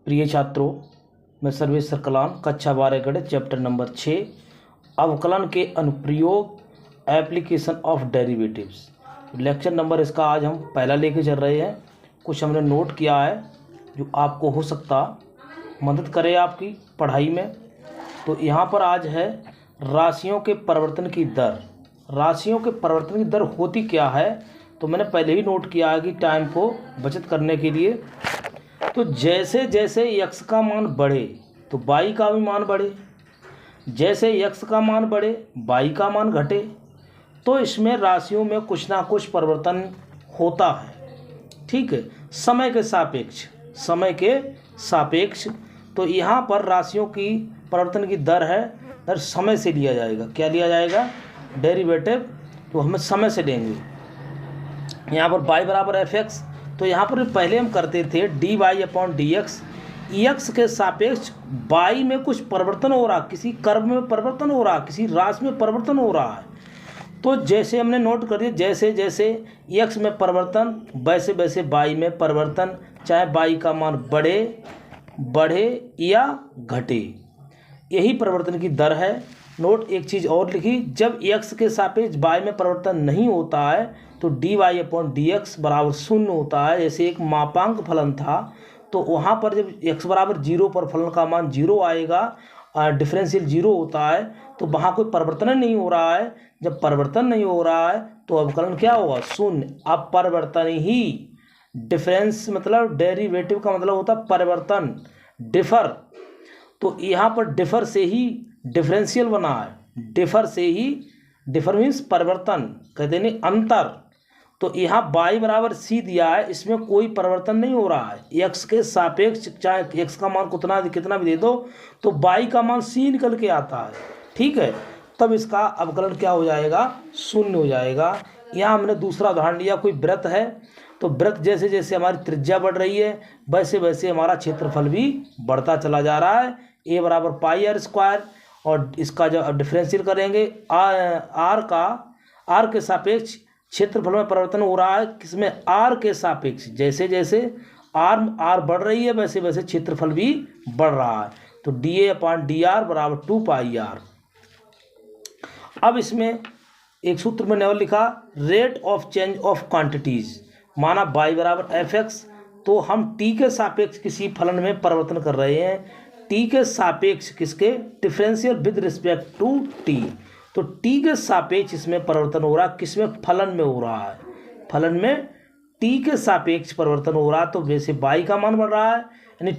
प्रिय छात्रों, मैं सर्वेश्वर कलाम कक्षा 12 गणित चैप्टर नंबर 6 अवकलन के अनुप्रयोग application of derivatives lecture number इसका आज हम पहला लेके चल रहे हैं। कुछ हमने नोट किया है जो आपको हो सकता मदद करे आपकी पढ़ाई में। तो यहाँ पर आज है राशियों के परिवर्तन की दर। राशियों के परिवर्तन की दर होती क्या है, तो मैंने पहले ही नोट किया है कि टाइम को बचत करने के लिए तो जैसे जैसे x का मान बढ़े तो y का भी मान बढ़े, जैसे x का मान बढ़े y का मान घटे, तो इसमें राशियों में कुछ ना कुछ परिवर्तन होता है। ठीक है, समय के सापेक्ष। तो यहाँ पर राशियों की परिवर्तन की दर है, दर समय से लिया जाएगा। क्या लिया जाएगा? डेरिवेटिव। तो हमें समय से लेंगे। यहाँ पर y बराबर fx, तो यहाँ पर पहले हम करते थे dy/dx। x के सापेक्ष y में कुछ परिवर्तन हो रहा, किसी कर्व में परिवर्तन हो रहा, किसी राशि में परिवर्तन हो रहा है। तो जैसे हमने नोट कर दिया, जैसे जैसे x में परिवर्तन वैसे वैसे y में परिवर्तन, चाहे y का मान बढ़े या घटे, यही परिवर्तन की दर है। नोट एक चीज़ और लिखी, जब x के सापेक्ष y में परिवर्तन नहीं होता है तो dy/dx बराबर 0 होता है। जैसे एक मापांक फलन था, तो वहाँ पर जब x बराबर 0 पर फलन का मान 0 आएगा, डिफरेंशियल 0 होता है, तो वहाँ कोई परिवर्तन नहीं हो रहा है। जब परिवर्तन नहीं हो रहा है तो अवकलन क्या होगा? 0। अब परिवर्तन ही डिफरेंस मतलब डेरिवेटिव का मतलब होता है परिवर्तन, डिफर। तो यहाँ पर डिफर से ही डिफरेंशियल बना है, डिफर मीन्स परिवर्तन, कहते नहीं अंतर। तो यहाँ y बराबर c दिया है, इसमें कोई परिवर्तन नहीं हो रहा है। x के सापेक्ष चाहे x का मान कितना भी दे दो तो y का मान c निकल के आता है। ठीक है, तब इसका अवकलन क्या हो जाएगा? 0 हो जाएगा। यहाँ हमने दूसरा उदाहरण लिया, कोई वृत्त है, तो वृत्त जैसे जैसे हमारी त्रिज्या बढ़ रही है वैसे वैसे हमारा क्षेत्रफल भी बढ़ता चला जा रहा है। a बराबर πr², और इसका जब डिफरेंशियल करेंगे r के सापेक्ष क्षेत्रफल में परिवर्तन हो रहा है। किसमें? r के सापेक्ष। जैसे जैसे r बढ़ रही है वैसे वैसे क्षेत्रफल भी बढ़ रहा है। तो dA/dr बराबर 2πr। अब इसमें एक सूत्र में नया लिखा, rate of change of quantities. माना y बराबर fx, तो हम t के सापेक्ष किसी फलन में परिवर्तन कर रहे हैं। t के सापेक्ष किसके? Differential with respect to t। तो t के सापेक्ष इसमें परिवर्तन हो रहा है। किसमें? फलन में हो रहा है। फलन में t के सापेक्ष परिवर्तन हो रहा है, तो वैसे y का मान बढ़ रहा है, यानी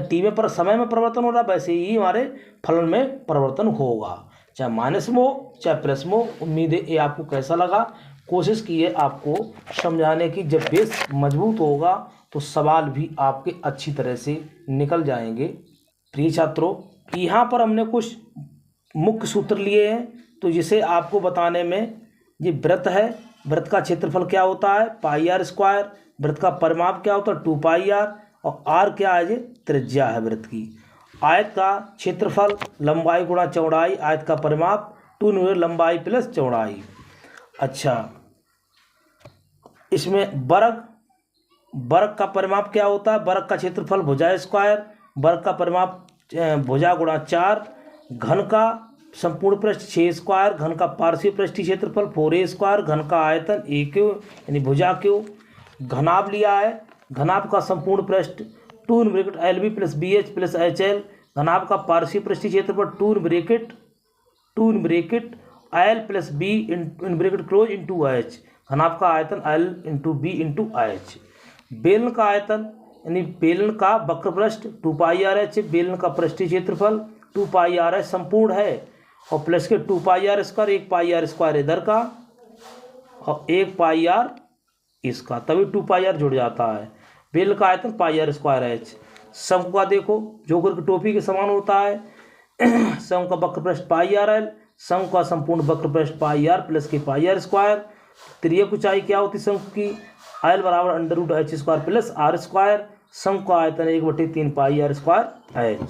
t में पर समय में परिवर्तन हो रहा है, वैसे ही हमारे फलन में परिवर्तन होगा, चाहे माइनस में हो चाहे प्लस में हो। उम्मीद है ये आपको कैसा लगा। कोशिश की है आपको समझाने की। जब बेस मजबूत होगा तो सवाल भी आपके अच्छी तरह से निकल जाएंगे। प्रिय छात्रों, यहाँ पर हमने कुछ मुख्य सूत्र लिए हैं, तो जिसे आपको बताने में, ये वृत्त है, वृत्त का क्षेत्रफल क्या होता है? πr²। वृत्त का परिमाप क्या होता है? 2πr। और r क्या है? ये त्रिज्या है वृत्त की। आयत का क्षेत्रफल लंबाई गुणा चौड़ाई, आयत का परिमाप 2 लंबाई प्लस चौड़ाई। अच्छा, इसमें वर्ग का परिमाप क्या होता है? वर्ग का क्षेत्रफल भुजा², वर्ग का परिमाप भुजा गुणा 4, घन का संपूर्ण पृष्ठ 6², घन का पार्श्व पृष्ठीय क्षेत्रफल 4a², घन का आयतन a³ यानी भुजा क्यू। घनाभ लिया है, घनाभ का संपूर्ण पृष्ठ 2 प्लस bh प्लस hl, घनाभ का पार्श्व पृष्ठीय क्षेत्रफल 2 l plus b close into h, घनाभ का आयतन l into b into h। बेलन का आयतन यानी बेलन का वक्र पृष्ठ 2πrh, बेलन का पृष्ठीय क्षेत्रफल 2πrh संपूर्ण है, और प्लस के 2πr², 1πr² इधर का और 1πr इसका, तभी 2πr जुड़ जाता है। बेलन का आयतन πr²h। शंकु का देखो, जोकर की टोपी के समान होता है। शंकु का वक्र पृष्ठ πrl, शंकु का संपूर्ण वक्र पृष्ठ πr प्लस के πr²। तिर्यक ऊंचाई क्या होती शंकु की? l बराबर √h² प्लस r²। शंकु का आयतन 1/3 πr²h।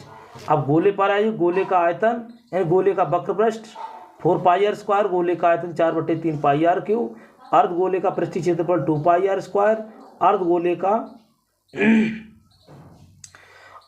अब गोले पर आइए, गोले का आयतन यानी गोले का वक्र पृष्ठ 4πr², गोले का आयतन 4/3 πr³, अर्ध गोले का पृष्ठीय क्षेत्रफल 2πr², अर्ध गोले का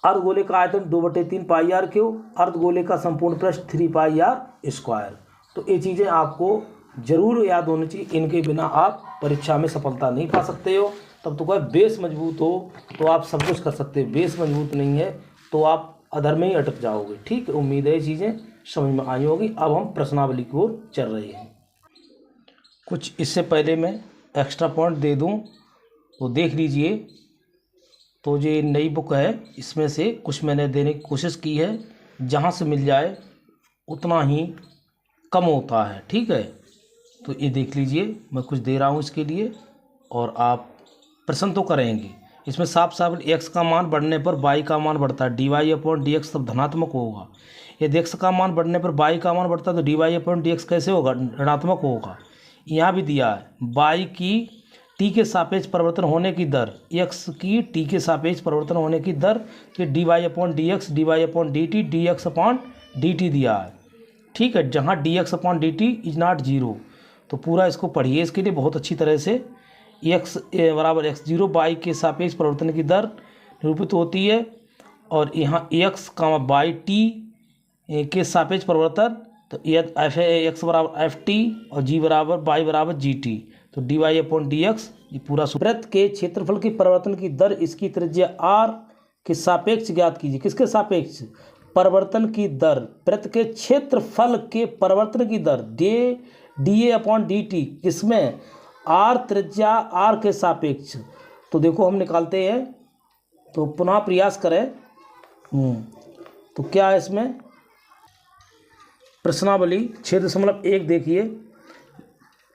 अर्धगोले का आयतन 2/3 पाई आर क्यू, अर्धगोले का संपूर्ण पृष्ठ 3 पाई आर स्क्वायर। तो ये चीज़ें आपको जरूर याद होनी चाहिए, इनके बिना आप परीक्षा में सफलता नहीं पा सकते हो। तब तो कोई बेस मजबूत हो तो आप सब कुछ कर सकते हो, बेस मजबूत नहीं है तो आप अधर में ही अटक जाओगे। ठीक है, उम्मीद है ये चीज़ें समझ में आई होगी। अब हम प्रश्नावली की ओर चल रहे हैं। कुछ इससे पहले मैं एक्स्ट्रा पॉइंट दे दूं तो देख लीजिए। तो ये नई बुक है, इसमें से कुछ मैंने देने की कोशिश की है, जहाँ से मिल जाए उतना ही कम होता है। ठीक है, तो ये देख लीजिए, मैं कुछ दे रहा हूँ इसके लिए और आप प्रश्न तो करेंगे। इसमें साफ साफ x का मान बढ़ने पर y का मान बढ़ता है, dy/dx सब धनात्मक होगा। यदि x का मान बढ़ने पर y का मान बढ़ता है तो dy/dx कैसे होगा, ऋणात्मक होगा। यहाँ भी दिया है y की t के सापेक्ष परिवर्तन होने की दर, x की t के सापेक्ष परिवर्तन होने की दर, तो dy/dx dy/dt dx/dt दिया है। ठीक है, जहाँ dx/dt इज नॉट जीरो। तो पूरा इसको पढ़िए, इसके लिए बहुत अच्छी तरह से। x बराबर x0 y के सापेक्ष परिवर्तन की दर निरूपित होती है, और यहाँ x y t के सापेक्ष परिवर्तन, तो x बराबर ft और g बराबर y बराबर gt, तो dy/dx ये पूरा। वृत्त के क्षेत्रफल के परिवर्तन की दर, इसकी त्रिज्या r के सापेक्ष ज्ञात कीजिए। किसके सापेक्ष, परिवर्तन की दर, वृत्त के क्षेत्रफल के परिवर्तन की दर dA/dt, किसमें, r त्रिज्या r के सापेक्ष। तो देखो हम निकालते हैं, तो पुनः प्रयास करें। तो क्या है इसमें, प्रश्नावली 6.1 देखिए।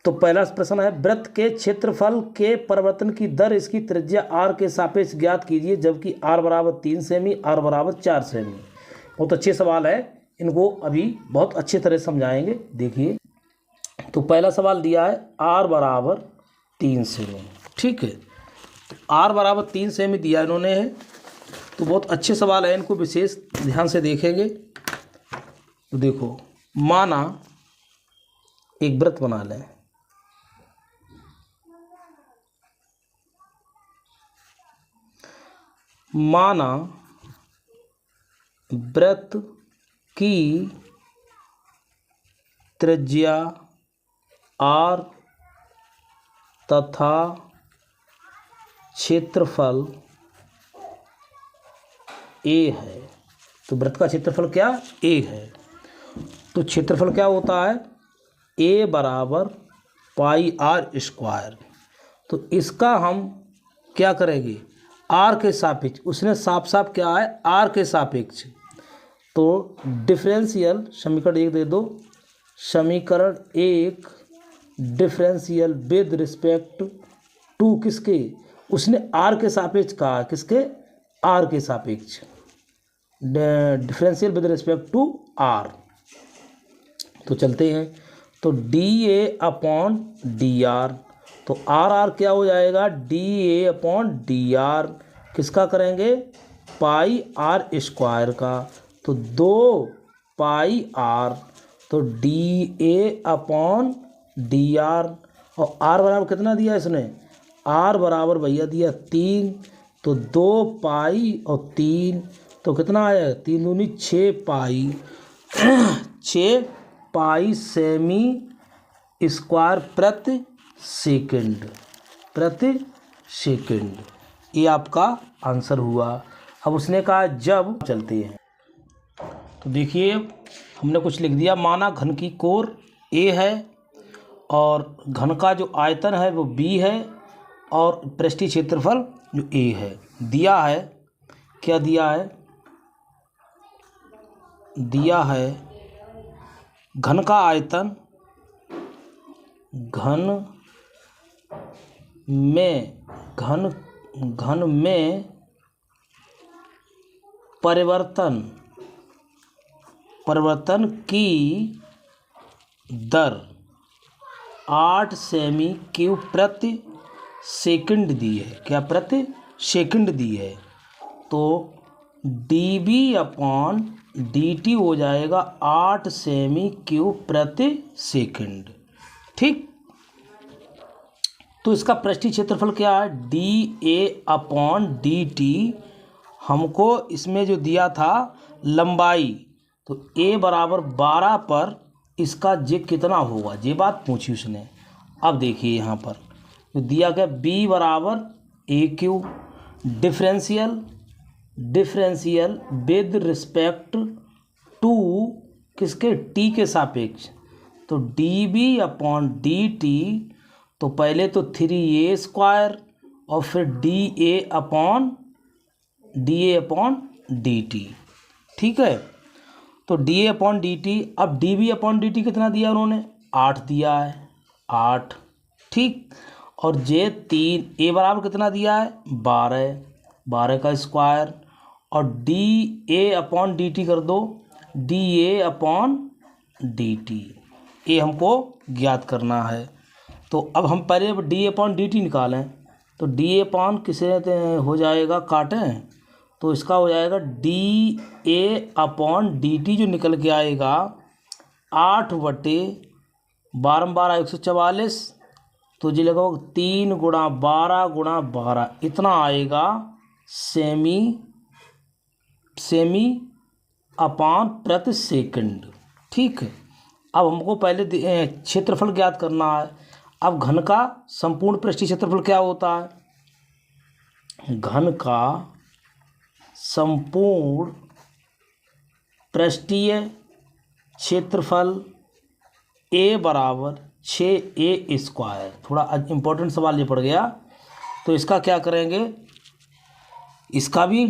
तो पहला प्रश्न है, वृत्त के क्षेत्रफल के परिवर्तन की दर, इसकी त्रिज्या r के सापेक्ष ज्ञात कीजिए, जबकि r बराबर 3 सेमी, r बराबर 4 सेमी। बहुत अच्छे सवाल है, इनको अभी बहुत अच्छे तरह समझाएंगे। देखिए, तो पहला सवाल दिया है r बराबर 3 सेमी। ठीक है, तो r बराबर 3 सेमी दिया इन्होंने है, तो बहुत अच्छे सवाल है, इनको विशेष ध्यान से देखेंगे। तो देखो, माना एक वृत्त बना लें, माना वृत्त की त्रिज्या r तथा क्षेत्रफल a है। तो वृत्त का क्षेत्रफल क्या, a है। तो क्षेत्रफल क्या होता है, a बराबर पाई आर स्क्वायर। तो इसका हम क्या करेंगे, r के सापेक्ष, उसने साफ साफ क्या है, r के सापेक्ष। तो डिफरेंशियल समीकरण 1 दे दो, समीकरण 1 डिफरेंशियल विद रिस्पेक्ट टू किसके, उसने r के सापेक्ष कहा, किसके, r के सापेक्ष, differential with respect to r। तो चलते हैं, तो dA/dr, तो r क्या हो जाएगा, dA/dr, किसका करेंगे, पाई आर स्क्वायर का। तो 2 पाई r, तो dA/dr, और r बराबर कितना दिया इसने, r बराबर भैया दिया 3, तो 2 पाई और 3, तो कितना आया, 3 दूनी 6 पाई 6 पाई सेमी स्क्वायर प्रति सेकंड, प्रति सेकंड। ये आपका आंसर हुआ। अब उसने कहा जब, चलते हैं, तो देखिए हमने कुछ लिख दिया। माना घन की कोर A है और घन का जो आयतन है वो B है और पृष्ठीय क्षेत्रफल जो A है। दिया है, क्या दिया है, दिया है घन का आयतन, घन में परिवर्तन की दर 8 सेमी क्यूब प्रति सेकंड दी है। क्या, प्रति सेकंड दी है। तो dB/dt हो जाएगा 8 सेमी क्यूब प्रति सेकंड। ठीक, तो इसका पृष्ठीय क्षेत्रफल क्या है, dA/dt हमको इसमें जो दिया था लंबाई, तो a बराबर 12 पर इसका जे कितना होगा, ये बात पूछी उसने। अब देखिए यहाँ पर तो दिया गया b बराबर A Q, differential with respect to किसके, t के सापेक्ष। तो db अपॉन dt, तो पहले तो 3a² और फिर da अपॉन dt। ठीक है, तो da अपॉन dt। अब db अपॉन dt कितना दिया उन्होंने, 8 दिया है, 8। ठीक, और जे 3, a बराबर कितना दिया है, 12 का स्क्वायर, और da अपॉन dt कर दो, da अपॉन dt, ये हमको ज्ञात करना है। तो अब हम पहले da अपॉन dt निकालें, तो da अपॉन किसे हो जाएगा, काटें, तो इसका हो जाएगा da अपॉन dt जो निकल के आएगा 8/12 तो जी लगा 3 गुणा 12 गुणा 12 इतना आएगा सेमी अपॉन प्रति सेकंड। ठीक है, अब हमको पहले क्षेत्रफल ज्ञात करना है। अब घन का संपूर्ण पृष्ठीय क्षेत्रफल क्या होता है, घन का संपूर्ण पृष्ठीय क्षेत्रफल a बराबर 6a²। थोड़ा इम्पोर्टेंट सवाल ये पड़ गया, तो इसका क्या करेंगे, इसका भी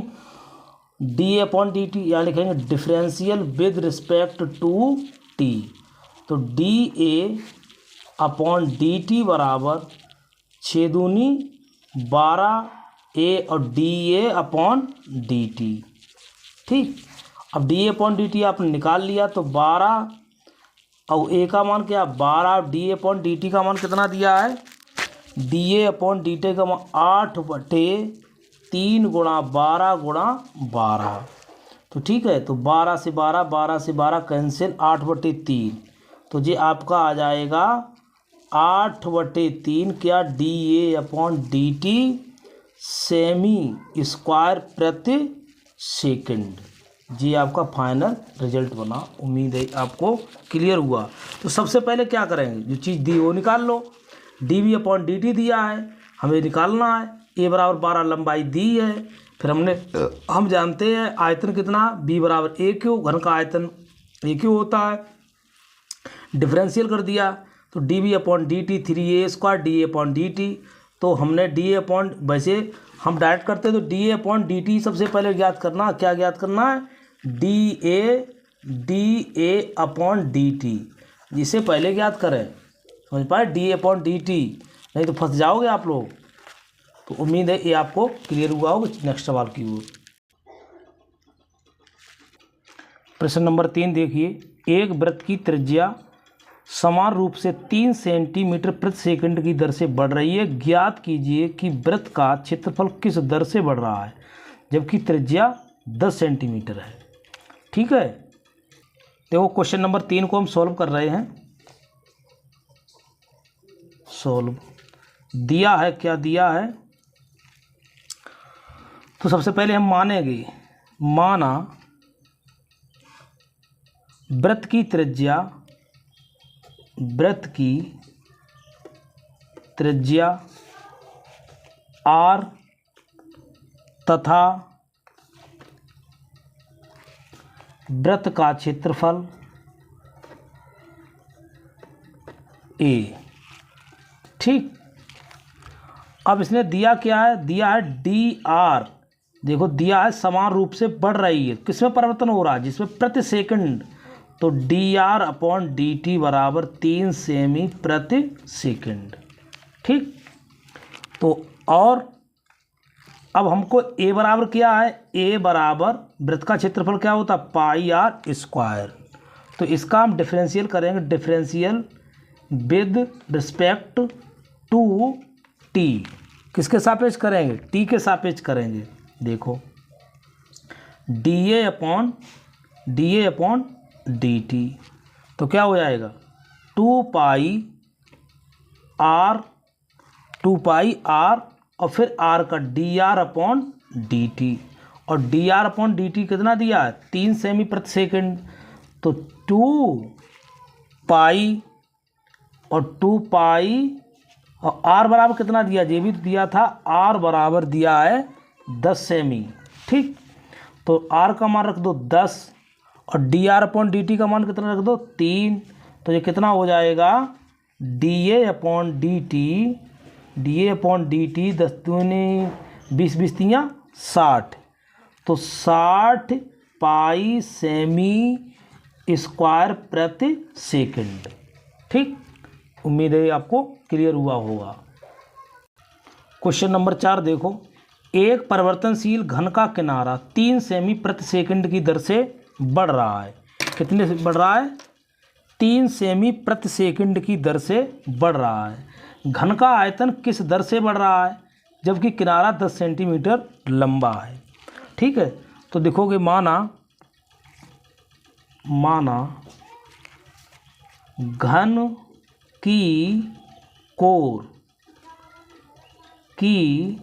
da अपॉन dt, यहाँ लिखेंगे differential with respect to t। तो da अपॉन dt बराबर 6 दूनी 12a और da अपॉन dt। ठीक, अब da अपॉन dt आपने निकाल लिया, तो 12 और a का मान क्या, 12, और da अपॉन dt का मान कितना दिया है, da अपॉन dt का मान 8/3 गुणा 12 गुणा 12। तो ठीक है, तो 12 से 12 कैंसिल, 8/3, तो ये आपका आ जाएगा 8/3 क्या, da upon dt semi square प्रति सेकंड। ये आपका फाइनल रिजल्ट बना। उम्मीद है आपको क्लियर हुआ। तो सबसे पहले क्या करेंगे, जो चीज़ दी वो निकाल लो। dv अपॉन dt दिया है, हमें निकालना है। a बराबर 12 लंबाई दी है, फिर हम जानते हैं आयतन कितना, b बराबर a क्यू, घन का आयतन a क्यू होता है। डिफरेंशियल कर दिया, तो dv upon dt 3a² da upon dt। तो हमने da अपॉन, वैसे हम डायरेक्ट करते हैं तो da अपॉन dt सबसे पहले ज्ञात करना। क्या ज्ञात करना है, da अपॉन dt, जिसे पहले ज्ञात करें, समझ पाए, da अपॉन dt, नहीं तो फंस जाओगे आप लोग। तो उम्मीद है ये आपको क्लियर हुआ होगा। नेक्स्ट सवाल की ओर, प्रश्न नंबर 3 देखिए, एक वृत्त की त्रिज्या समान रूप से 3 सेंटीमीटर प्रति सेकंड की दर से बढ़ रही है। ज्ञात कीजिए कि वृत्त का क्षेत्रफल किस दर से बढ़ रहा है जबकि त्रिज्या 10 सेंटीमीटर है। ठीक है, देखो क्वेश्चन नंबर 3 को हम सॉल्व कर रहे हैं। सॉल्व दिया है, क्या दिया है, तो सबसे पहले हम मानेंगे, माना वृत्त की त्रिज्या r तथा वृत्त का क्षेत्रफल a। ठीक, अब इसने दिया क्या है, दिया है dr। देखो दिया है समान रूप से बढ़ रही है, किसमें परिवर्तन हो रहा है, जिसमें प्रति सेकंड। तो dr अपॉन dt बराबर 3 सेमी प्रति सेकंड। ठीक, तो और अब हमको a बराबर क्या है, a बराबर वृत्त का क्षेत्रफल क्या होता है, πr²। तो इसका हम डिफरेंशियल करेंगे, differential with respect to t। किसके सापेक्ष करेंगे, t के सापेक्ष करेंगे। देखो da अपॉन dt, तो क्या हो जाएगा 2πr और फिर r का dr अपॉन dt, और D R upon D T कितना दिया है 3 सेमी प्रति सेकंड, तो 2 पाई और 2 पाई और आर बराबर कितना दिया, ये भी दिया था, आर बराबर दिया है 10 सेमी। ठीक, तो आर का मान रख दो 10 और D R upon D t का मान कितना रख दो 3, तो ये कितना हो जाएगा D A upon D T, D A upon D T 10 दूनी 20 20 तियाँ 60, तो 60 पाई सेमी स्क्वायर प्रति सेकंड। ठीक, उम्मीद है आपको क्लियर हुआ होगा। क्वेश्चन नंबर 4 देखो, एक परिवर्तनशील घन का किनारा 3 सेमी प्रति सेकंड की दर से बढ़ रहा है। कितने से बढ़ रहा है 3 सेमी प्रति सेकंड की दर से बढ़ रहा है। घन का आयतन किस दर से बढ़ रहा है, जबकि किनारा 10 सेंटीमीटर लंबा है। ठीक है, तो देखोगे माना घन की कोर की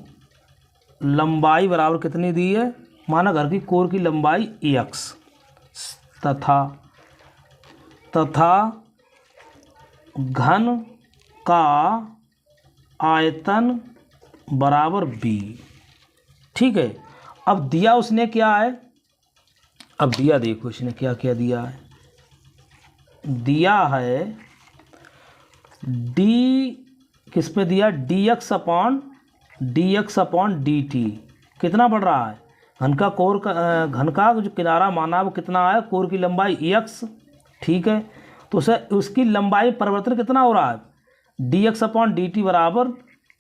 लंबाई बराबर कितनी दी है, माना घर की कोर की लंबाई x तथा घन का आयतन बराबर b। ठीक है, अब दिया उसने क्या है, अब दिया देखो इसने क्या क्या दिया है, दिया है d किस पे दिया D x upon D T कितना बढ़ रहा है, घन का जो किनारा माना वो कितना है, कोर की लंबाई x। ठीक है, तो उसे उसकी लंबाई परिवर्तन कितना हो रहा है D x upon D T बराबर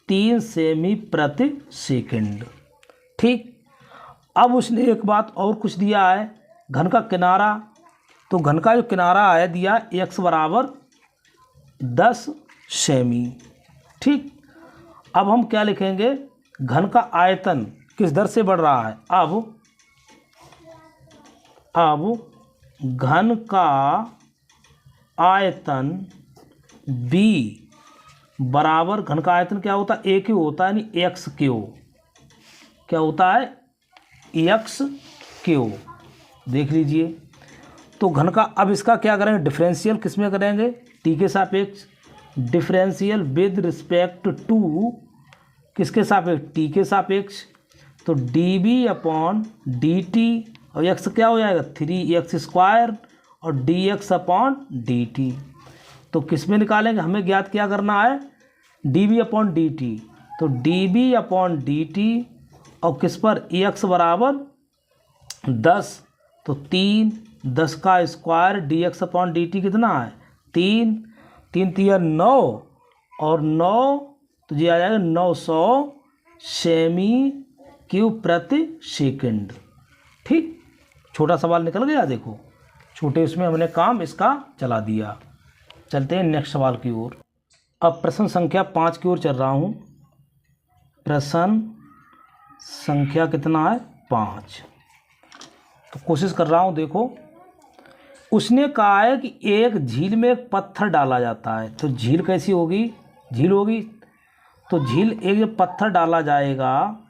3 सेमी प्रति सेकंड। ठीक, अब उसने एक बात और कुछ दिया है, घन का किनारा, तो घन का जो किनारा है दिया x बराबर 10 सेमी। ठीक, अब हम क्या लिखेंगे, घन का आयतन किस दर से बढ़ रहा है, अब घन का आयतन b बराबर, घन का आयतन क्या होता है a क्यू होता है, यानी एक्स क्यू, क्या होता है एक्स क्यू। देख लीजिए, तो घन का, अब इसका क्या करेंगे डिफरेंशियल किस में करेंगे, t के सापेक्ष, डिफरेंशियल विद रिस्पेक्ट टू किसके सापेक्ष t के सापेक्ष, तो D B upon D T और x क्या हो जाएगा 3x स्क्वायर और D x upon D T. तो किस में निकालेंगे, हमें ज्ञात क्या करना है D B upon D T, तो D B upon D T और किस पर x बराबर 10, तो 10 का square D x upon D T कितना है 3 3 9 और 9, तो ये आ जाएगा 900 सेमी क्यूब प्रति सेकंड। ठीक, छोटा सवाल निकल गया, देखो छोटे उसमें हमने काम इसका चला दिया। चलते हैं नेक्स्ट सवाल की ओर। अब प्रश्न संख्या 5 की ओर चल रहा हूँ। प्रश्न संख्या कितना है 5, तो कोशिश कर रहा हूँ। देखो उसने कहा है कि एक झील में एक पत्थर डाला जाता है, तो झील कैसी होगी, झील होगी, तो झील एक जब पत्थर डाला जाएगा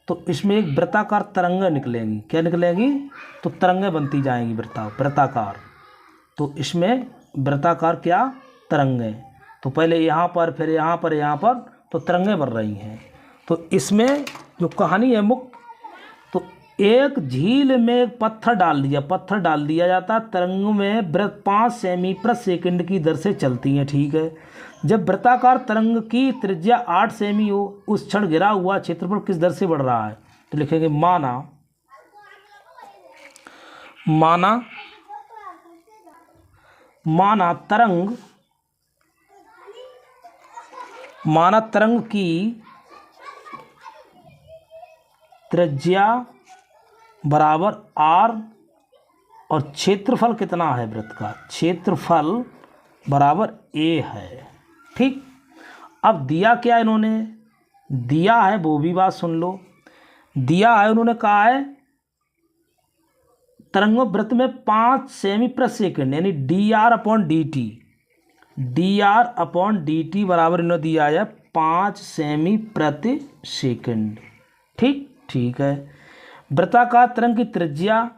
तो इसमें एक वृत्ताकार तरंगें निकलेंगी। क्या निकलेंगी, तो तरंगें बनती जाएंगी वृत्ताकार। तो इसमें वृत्ताकार क्या तरंगें, तो पहले यहाँ पर, फिर यहाँ पर, यहाँ पर, तो तरंगें बन रही हैं। तो इसमें जो कहानी है मुख्य, तो एक झील में एक पत्थर डाल दिया जाता, तरंगों में वृत्त 5 सेमी प्रति सेकंड की दर से चलती हैं। ठीक है, जब वृत्ताकार तरंग की त्रिज्या 8 सेमी हो, उस क्षण घिरा हुआ क्षेत्रफल किस दर से बढ़ रहा है, तो लिखेंगे माना तरंग की त्रिज्या बराबर r और क्षेत्रफल कितना है वृत्त का, क्षेत्रफल बराबर a है। ठीक, अब दिया क्या इन्होंने, दिया है वो भी बात सुन लो। दिया है उन्होंने कहा है तरंग वृत्त में 5 सेमी प्रति सेकंड, यानी D R upon D T बराबर इन्होंने दिया है 5 सेमी प्रति सेकंड। ठीक है, वृत्ताकार तरंग की त्रिज्या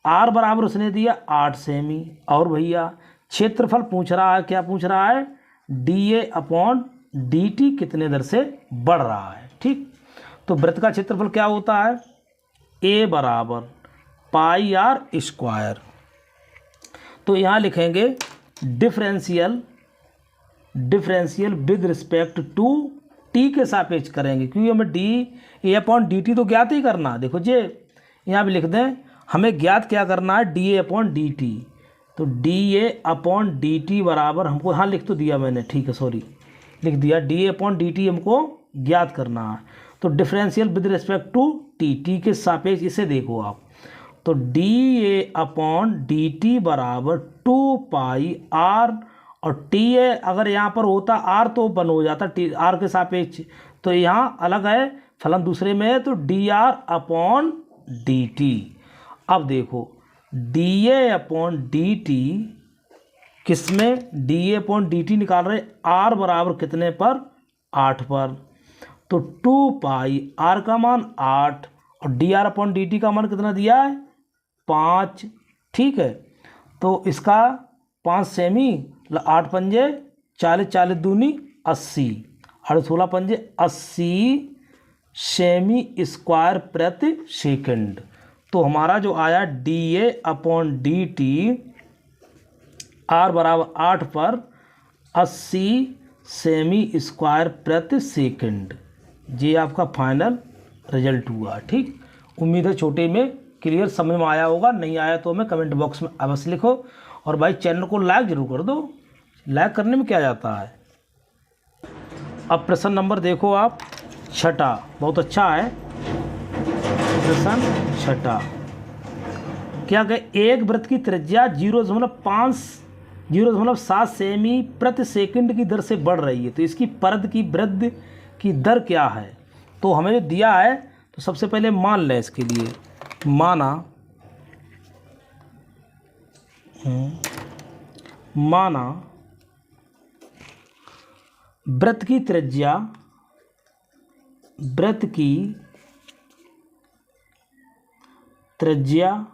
r बराबर उसने दिया 8 सेमी। और भैया क्षेत्रफल पूछ रहा है, क्या पूछ रहा है, dA/dt कितने दर से बढ़ रहा है। ठीक, तो वृत्त का क्षेत्रफल क्या होता है, a बराबर पाई आर स्क्वायर। तो यहाँ लिखेंगे differential with respect to t के सापेक्ष करेंगे, क्योंकि हमें dA/dt तो ज्ञात ही करना। देखो जे यहाँ भी लिख दें, हमें ज्ञात क्या करना है, dA/dt। तो dA/dt बराबर हमको, हाँ लिख तो दिया मैंने, ठीक है सॉरी, लिख दिया, dA/dt हमको ज्ञात करना है। तो differential with respect to t के सापेक्ष, इसे देखो आप, तो dA/dt बराबर 2 पाई आर, और टी ए अगर यहाँ पर होता आर तो बन हो जाता टी आर के सापेक्ष, तो यहाँ अलग है, फलन दूसरे में है, तो dR/dt। अब देखो dA/dt किस में, dA/dt निकाल रहे r बराबर कितने पर, 8 पर। तो 2 पाई r का मान 8 और dR/dt का मान कितना दिया है, 5। ठीक है, तो इसका 5 सेमी, 8 पंजे 40, 40 दूनी 80, और 16 पंजे 80 सेमी स्क्वायर प्रति सेकंड। तो हमारा जो आया dA/dt r बराबर 8 पर 80 सेमी स्क्वायर प्रति सेकंड। ये आपका फाइनल रिजल्ट हुआ। ठीक, उम्मीद है छोटे में क्लियर समझ में आया होगा, नहीं आया तो हमें कमेंट बॉक्स में अवश्य लिखो। और भाई चैनल को लाइक जरूर कर दो, लाइक करने में क्या जाता है। अब प्रश्न नंबर देखो आप, छठा, बहुत अच्छा है प्रश्न छठा। क्या कहे, एक वृत्त की त्रिज्या 0.7 सेमी प्रति सेकंड की दर से बढ़ रही है, तो इसकी परत की वृद्धि की दर क्या है। तो हमें जो दिया है, तो सबसे पहले मान लें इसके लिए, माना वृत्त की त्रिज्या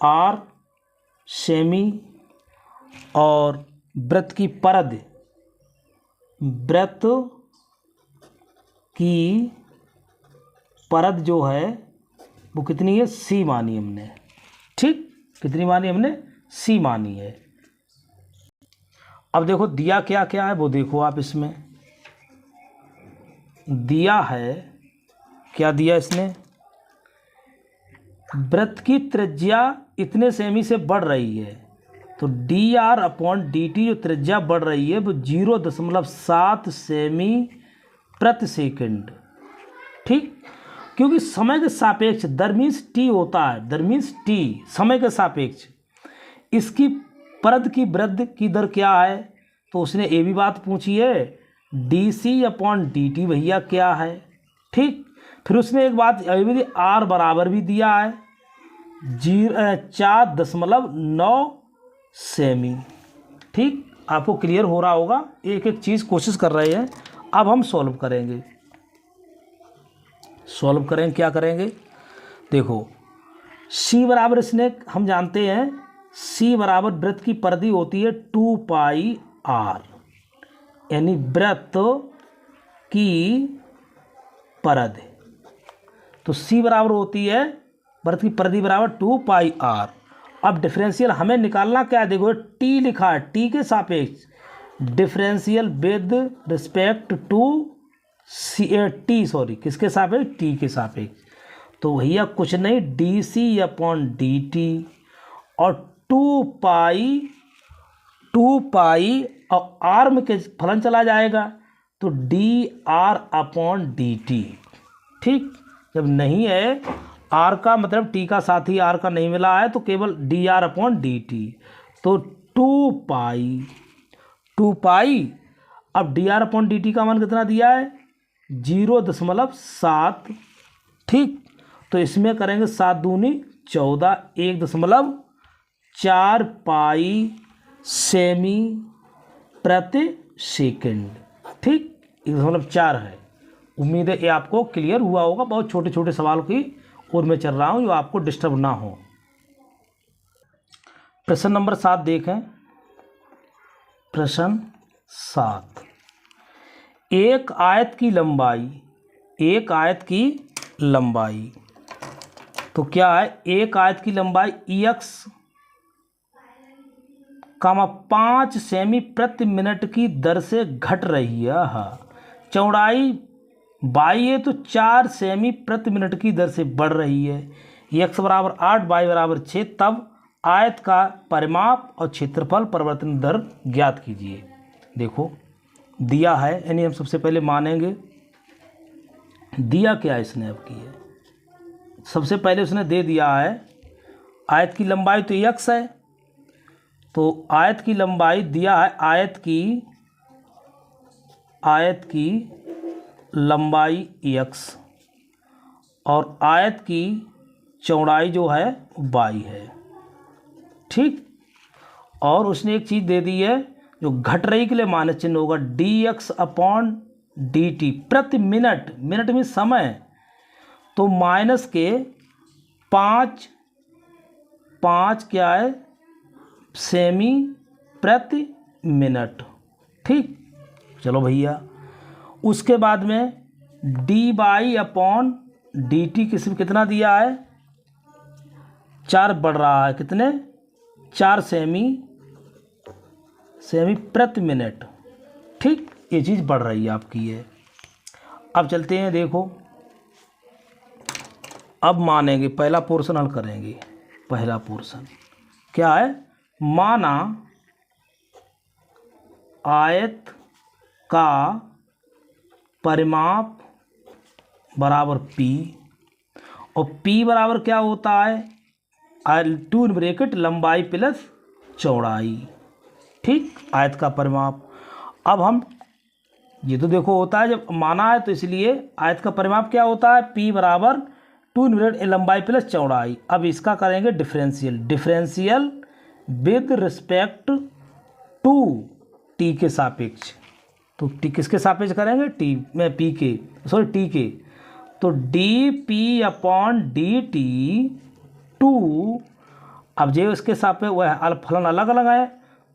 r सेमी और वृत्त की परत जो है वो कितनी है, c मानी हमने। ठीक, कितनी मानी हमने, c मानी है। अब देखो दिया क्या क्या है वो देखो आप, इसमें दिया है, क्या दिया इसने, वृत्त की त्रिज्या इतने सेमी से बढ़ रही है, तो dR/dt जो त्रिज्या बढ़ रही है वो 0.7 सेमी प्रति सेकंड। ठीक, क्योंकि समय के सापेक्ष दर मीन्स टी होता है, दर मीन्स टी, समय के सापेक्ष इसकी परत की वृद्धि की दर क्या है। तो उसने ये भी बात पूछी है, dC/dt भैया क्या है। ठीक, फिर उसने एक बात अभी भी r बराबर भी दिया है 4.9 सेमी। ठीक, आपको क्लियर हो रहा होगा, एक एक चीज़ कोशिश कर रहे हैं। अब हम सॉल्व करेंगे, क्या करेंगे, देखो c बराबर, इसने हम जानते हैं c बराबर वृत्त की परिधि होती है 2 पाई r, यानी वृत्त की परिधि, तो c बराबर होती है वृत्त की परिधि बराबर 2 पाई r। अब डिफरेंशियल हमें निकालना क्या है, देखो t लिखा है, t के सापेक्ष डिफरेंशियल विद रिस्पेक्ट टू किसके सापेक्ष, t के सापेक्ष। तो भैया कुछ नहीं, dC/dt और 2 पाई और r में के फलन चला जाएगा, तो dR/dt। ठीक, जब नहीं है r का मतलब t का साथी r का नहीं मिला है, तो केवल dR/dt। तो 2 पाई, अब dR/dt का मान कितना दिया है, 0.7। ठीक, तो इसमें करेंगे 7 दूनी 14, 1.4 पाई सेमी प्रति सेकंड। ठीक, 1.4 है, उम्मीद है ये आपको क्लियर हुआ होगा। बहुत छोटे छोटे सवाल की ओर मैं चल रहा हूँ जो आपको डिस्टर्ब ना हो। प्रश्न नंबर 7 देखें। प्रश्न 7, एक आयत की लंबाई तो क्या है, एक आयत की लंबाई EX, 5 सेमी प्रति मिनट की दर से घट रही है। हाँ, चौड़ाई बाई है तो 4 सेमी प्रति मिनट की दर से बढ़ रही है। x बराबर 8, y बराबर 6, तब आयत का परिमाप और क्षेत्रफल परिवर्तन दर ज्ञात कीजिए। देखो दिया है, यानी हम सबसे पहले मानेंगे दिया क्या इसने अब की है। सबसे पहले उसने दे दिया है आयत की लंबाई तो x है, तो आयत की लंबाई दिया है, आयत की लंबाई x और आयत की चौड़ाई जो है y है। ठीक, और उसने एक चीज़ दे दी है जो घट रही के लिए माइनस चिन्ह होगा, dx/dt प्रति मिनट, मिनट में समय, तो माइनस के 5 क्या है सेमी प्रति मिनट। ठीक, चलो भैया, उसके बाद में dy/dt कितना दिया है, 4 बढ़ रहा है, कितने 4 सेमी प्रति मिनट। ठीक, ये चीज़ बढ़ रही है आपकी है। अब चलते हैं, देखो अब मानेंगे, पहला पोर्शन हल करेंगे। पहला पोर्शन क्या है, माना आयत का परिमाप बराबर P और P बराबर क्या होता है, 2 ब्रैकेट लंबाई प्लस चौड़ाई। ठीक, आयत का परिमाप। अब हम ये तो देखो होता है जब माना है तो इसलिए आयत का परिमाप क्या होता है, P बराबर 2 ब्रैकेट लंबाई प्लस चौड़ाई। अब इसका करेंगे differential with respect to t के सापेक्ष। तो टी किसके सापेक्ष करेंगे, टी में पी के, सॉरी टी के, तो dp/dt 2, अब जो इसके सापेक्ष वह फलन अलग अलग है,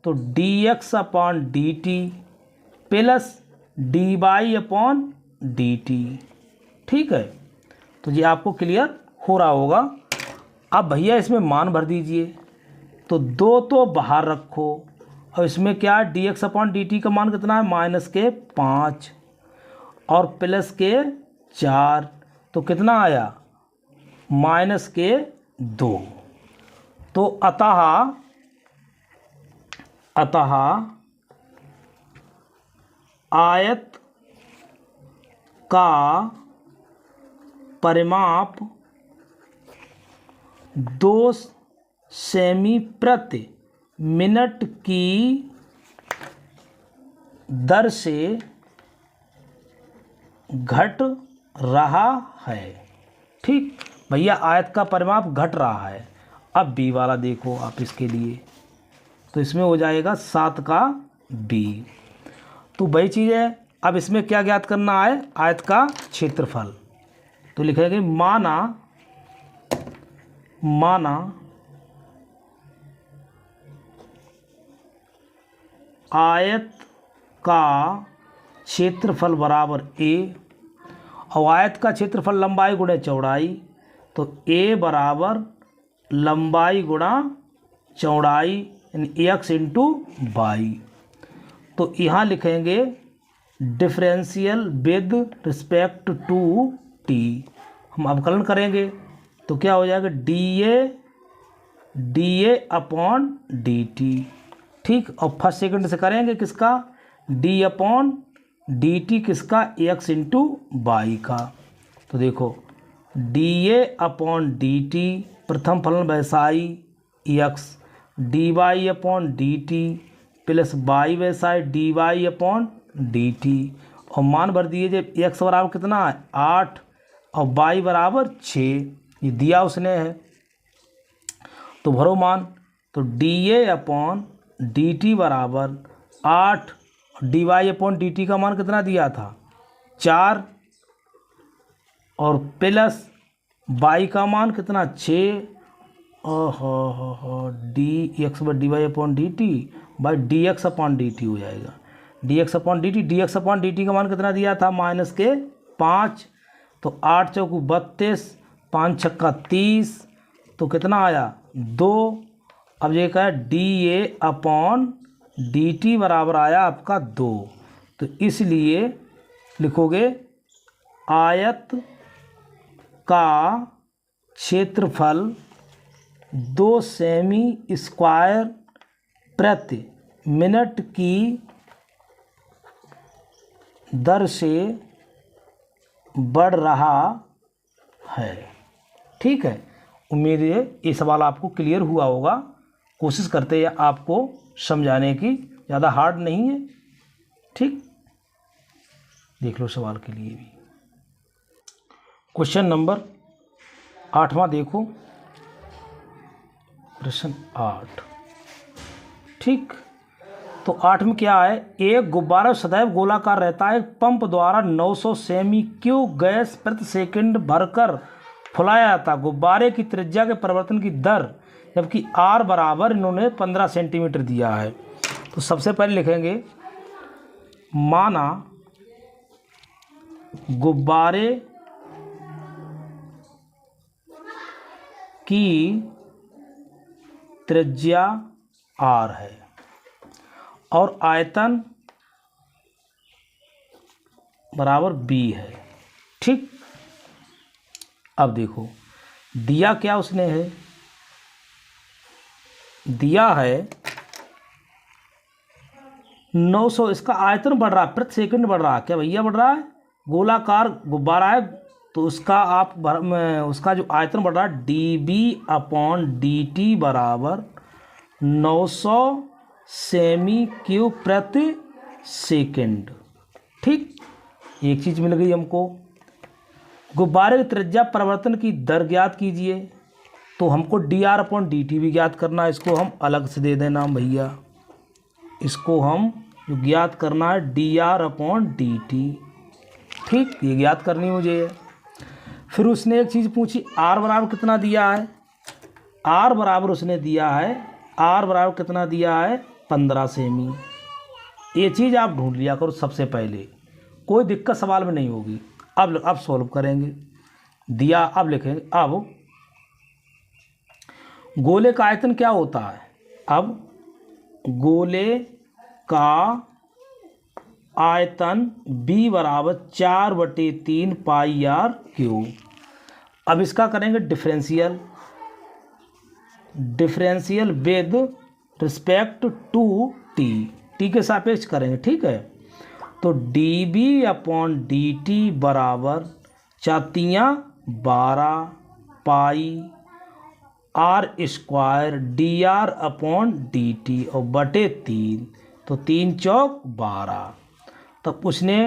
तो dx/dt प्लस dy/dt। ठीक है, तो ये आपको क्लियर हो रहा होगा। अब भैया इसमें मान भर दीजिए, तो 2 तो बाहर रखो, और इसमें क्या है dx/dt का मान कितना है, -5 और +4, तो कितना आया -2। तो अतः आयत का परिमाप 2 सेमी प्रति मिनट की दर से घट रहा है। ठीक भैया, आयत का परिमाप घट रहा है। अब बी वाला देखो आप इसके लिए, तो इसमें हो जाएगा 7 का बी। तो वही चीज़ है, अब इसमें क्या ज्ञात करना है, आयत का क्षेत्रफल। तो लिखेंगे माना आयत का क्षेत्रफल बराबर A, और आयत का क्षेत्रफल लंबाई गुणे चौड़ाई, तो A बराबर लंबाई गुणा चौड़ाई यानी x इंटू वाई। तो यहाँ लिखेंगे differential with respect to t। हम अवकलन करेंगे तो क्या हो जाएगा, dA/dt। ठीक, और फर्स्ट सेकंड से करेंगे किसका, d/dt किसका, x इंटू वाई का। तो देखो dA/dt प्रथम फलन वैसाई x, dy/dt plus y वैसाई dy/dt, और मान भर दिए जब x बराबर कितना है 8 और y बराबर 6, ये दिया उसने है, तो भरो मान। तो dA/dt बराबर 8, dy/dt का मान कितना दिया था 4, और प्लस बाई का मान कितना 6 d x by d Y upon D t by d x upon D t हो जाएगा। D x upon D t का मान कितना दिया था -5। तो 8 चौकू 32, 5 छक्का 30, तो कितना आया 2। अब ये क्या है D A upon D T बराबर आया आपका 2। तो इसलिए लिखोगे आयत का क्षेत्रफल 2 सेमी स्क्वायर प्रति मिनट की दर से बढ़ रहा है। ठीक है, उम्मीद है ये सवाल आपको क्लियर हुआ होगा। कोशिश करते हैं आपको समझाने की, ज़्यादा हार्ड नहीं है। ठीक, देख लो सवाल के लिए भी। क्वेश्चन नंबर 8वां देखो, प्रश्न 8। ठीक, तो 8 में क्या है, एक गुब्बारा सदैव गोलाकार रहता है। पंप द्वारा 900 सेमी क्यूब गैस प्रति सेकंड भरकर फुलाया जाता। गुब्बारे की त्रिज्या के परिवर्तन की दर, जबकि आर बराबर इन्होंने 15 सेंटीमीटर दिया है। तो सबसे पहले लिखेंगे, माना गुब्बारे की त्रिज्या आर है और आयतन बराबर बी है। ठीक, अब देखो दिया क्या उसने है, दिया है 900, इसका आयतन बढ़ रहा है, प्रति सेकंड बढ़ रहा है। क्या भैया बढ़ रहा है, गोलाकार गुब्बारा है तो उसका उसका जो आयतन बढ़ रहा है D B upon D T बराबर 900 सेमी क्यूब प्रति सेकंड। ठीक, एक चीज़ मिल गई हमको। गुब्बारे की त्रिज्या परिवर्तन की दर ज्ञात कीजिए, तो हमको D R upon D T भी ज्ञात करना है। इसको हम अलग से दे देना भैया, इसको हम जो ज्ञात करना है D R upon D T. ठीक, ये ज्ञात करनी मुझे। फिर उसने एक चीज़ पूछी, आर बराबर कितना दिया है। आर बराबर उसने दिया है, आर बराबर कितना दिया है 15 सेमी। ये चीज़ आप ढूंढ लिया करो सबसे पहले, कोई दिक्कत सवाल में नहीं होगी। अब सॉल्व करेंगे। दिया, अब लिखेंगे, अब गोले का आयतन क्या होता है। अब गोले का आयतन B बराबर 4/3 पाई आर क्यूब। अब इसका करेंगे differential, differential with respect to T, T के सापेक्ष करेंगे। ठीक है, तो D B upon D T बराबर 4×12 pi R square D R upon D T और बटे 3, तो 3 चौक 12। तब उसने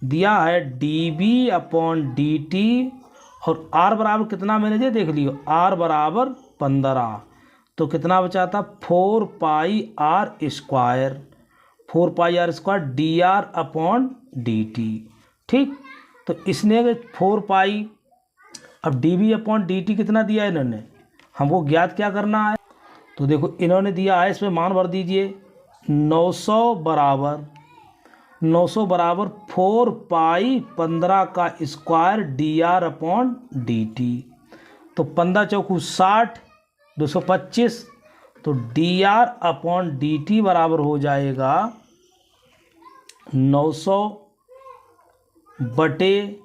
दिया है D B upon D T और आर बराबर कितना मैंने ये देख लियो, आर बराबर 15, तो कितना बचा था 4 pi R square, 4 pi R square D R upon D T. ठीक, तो इसने 4 पाई, अब D B upon D T कितना दिया है इन्होंने, हमको ज्ञात क्या करना है। तो देखो इन्होंने दिया है, इसमें मान भर दीजिए 900 बराबर 4 पाई 15 का square D R upon D T. तो 15 चौकू 60, 225, तो D R upon D T बराबर हो जाएगा 900 बटे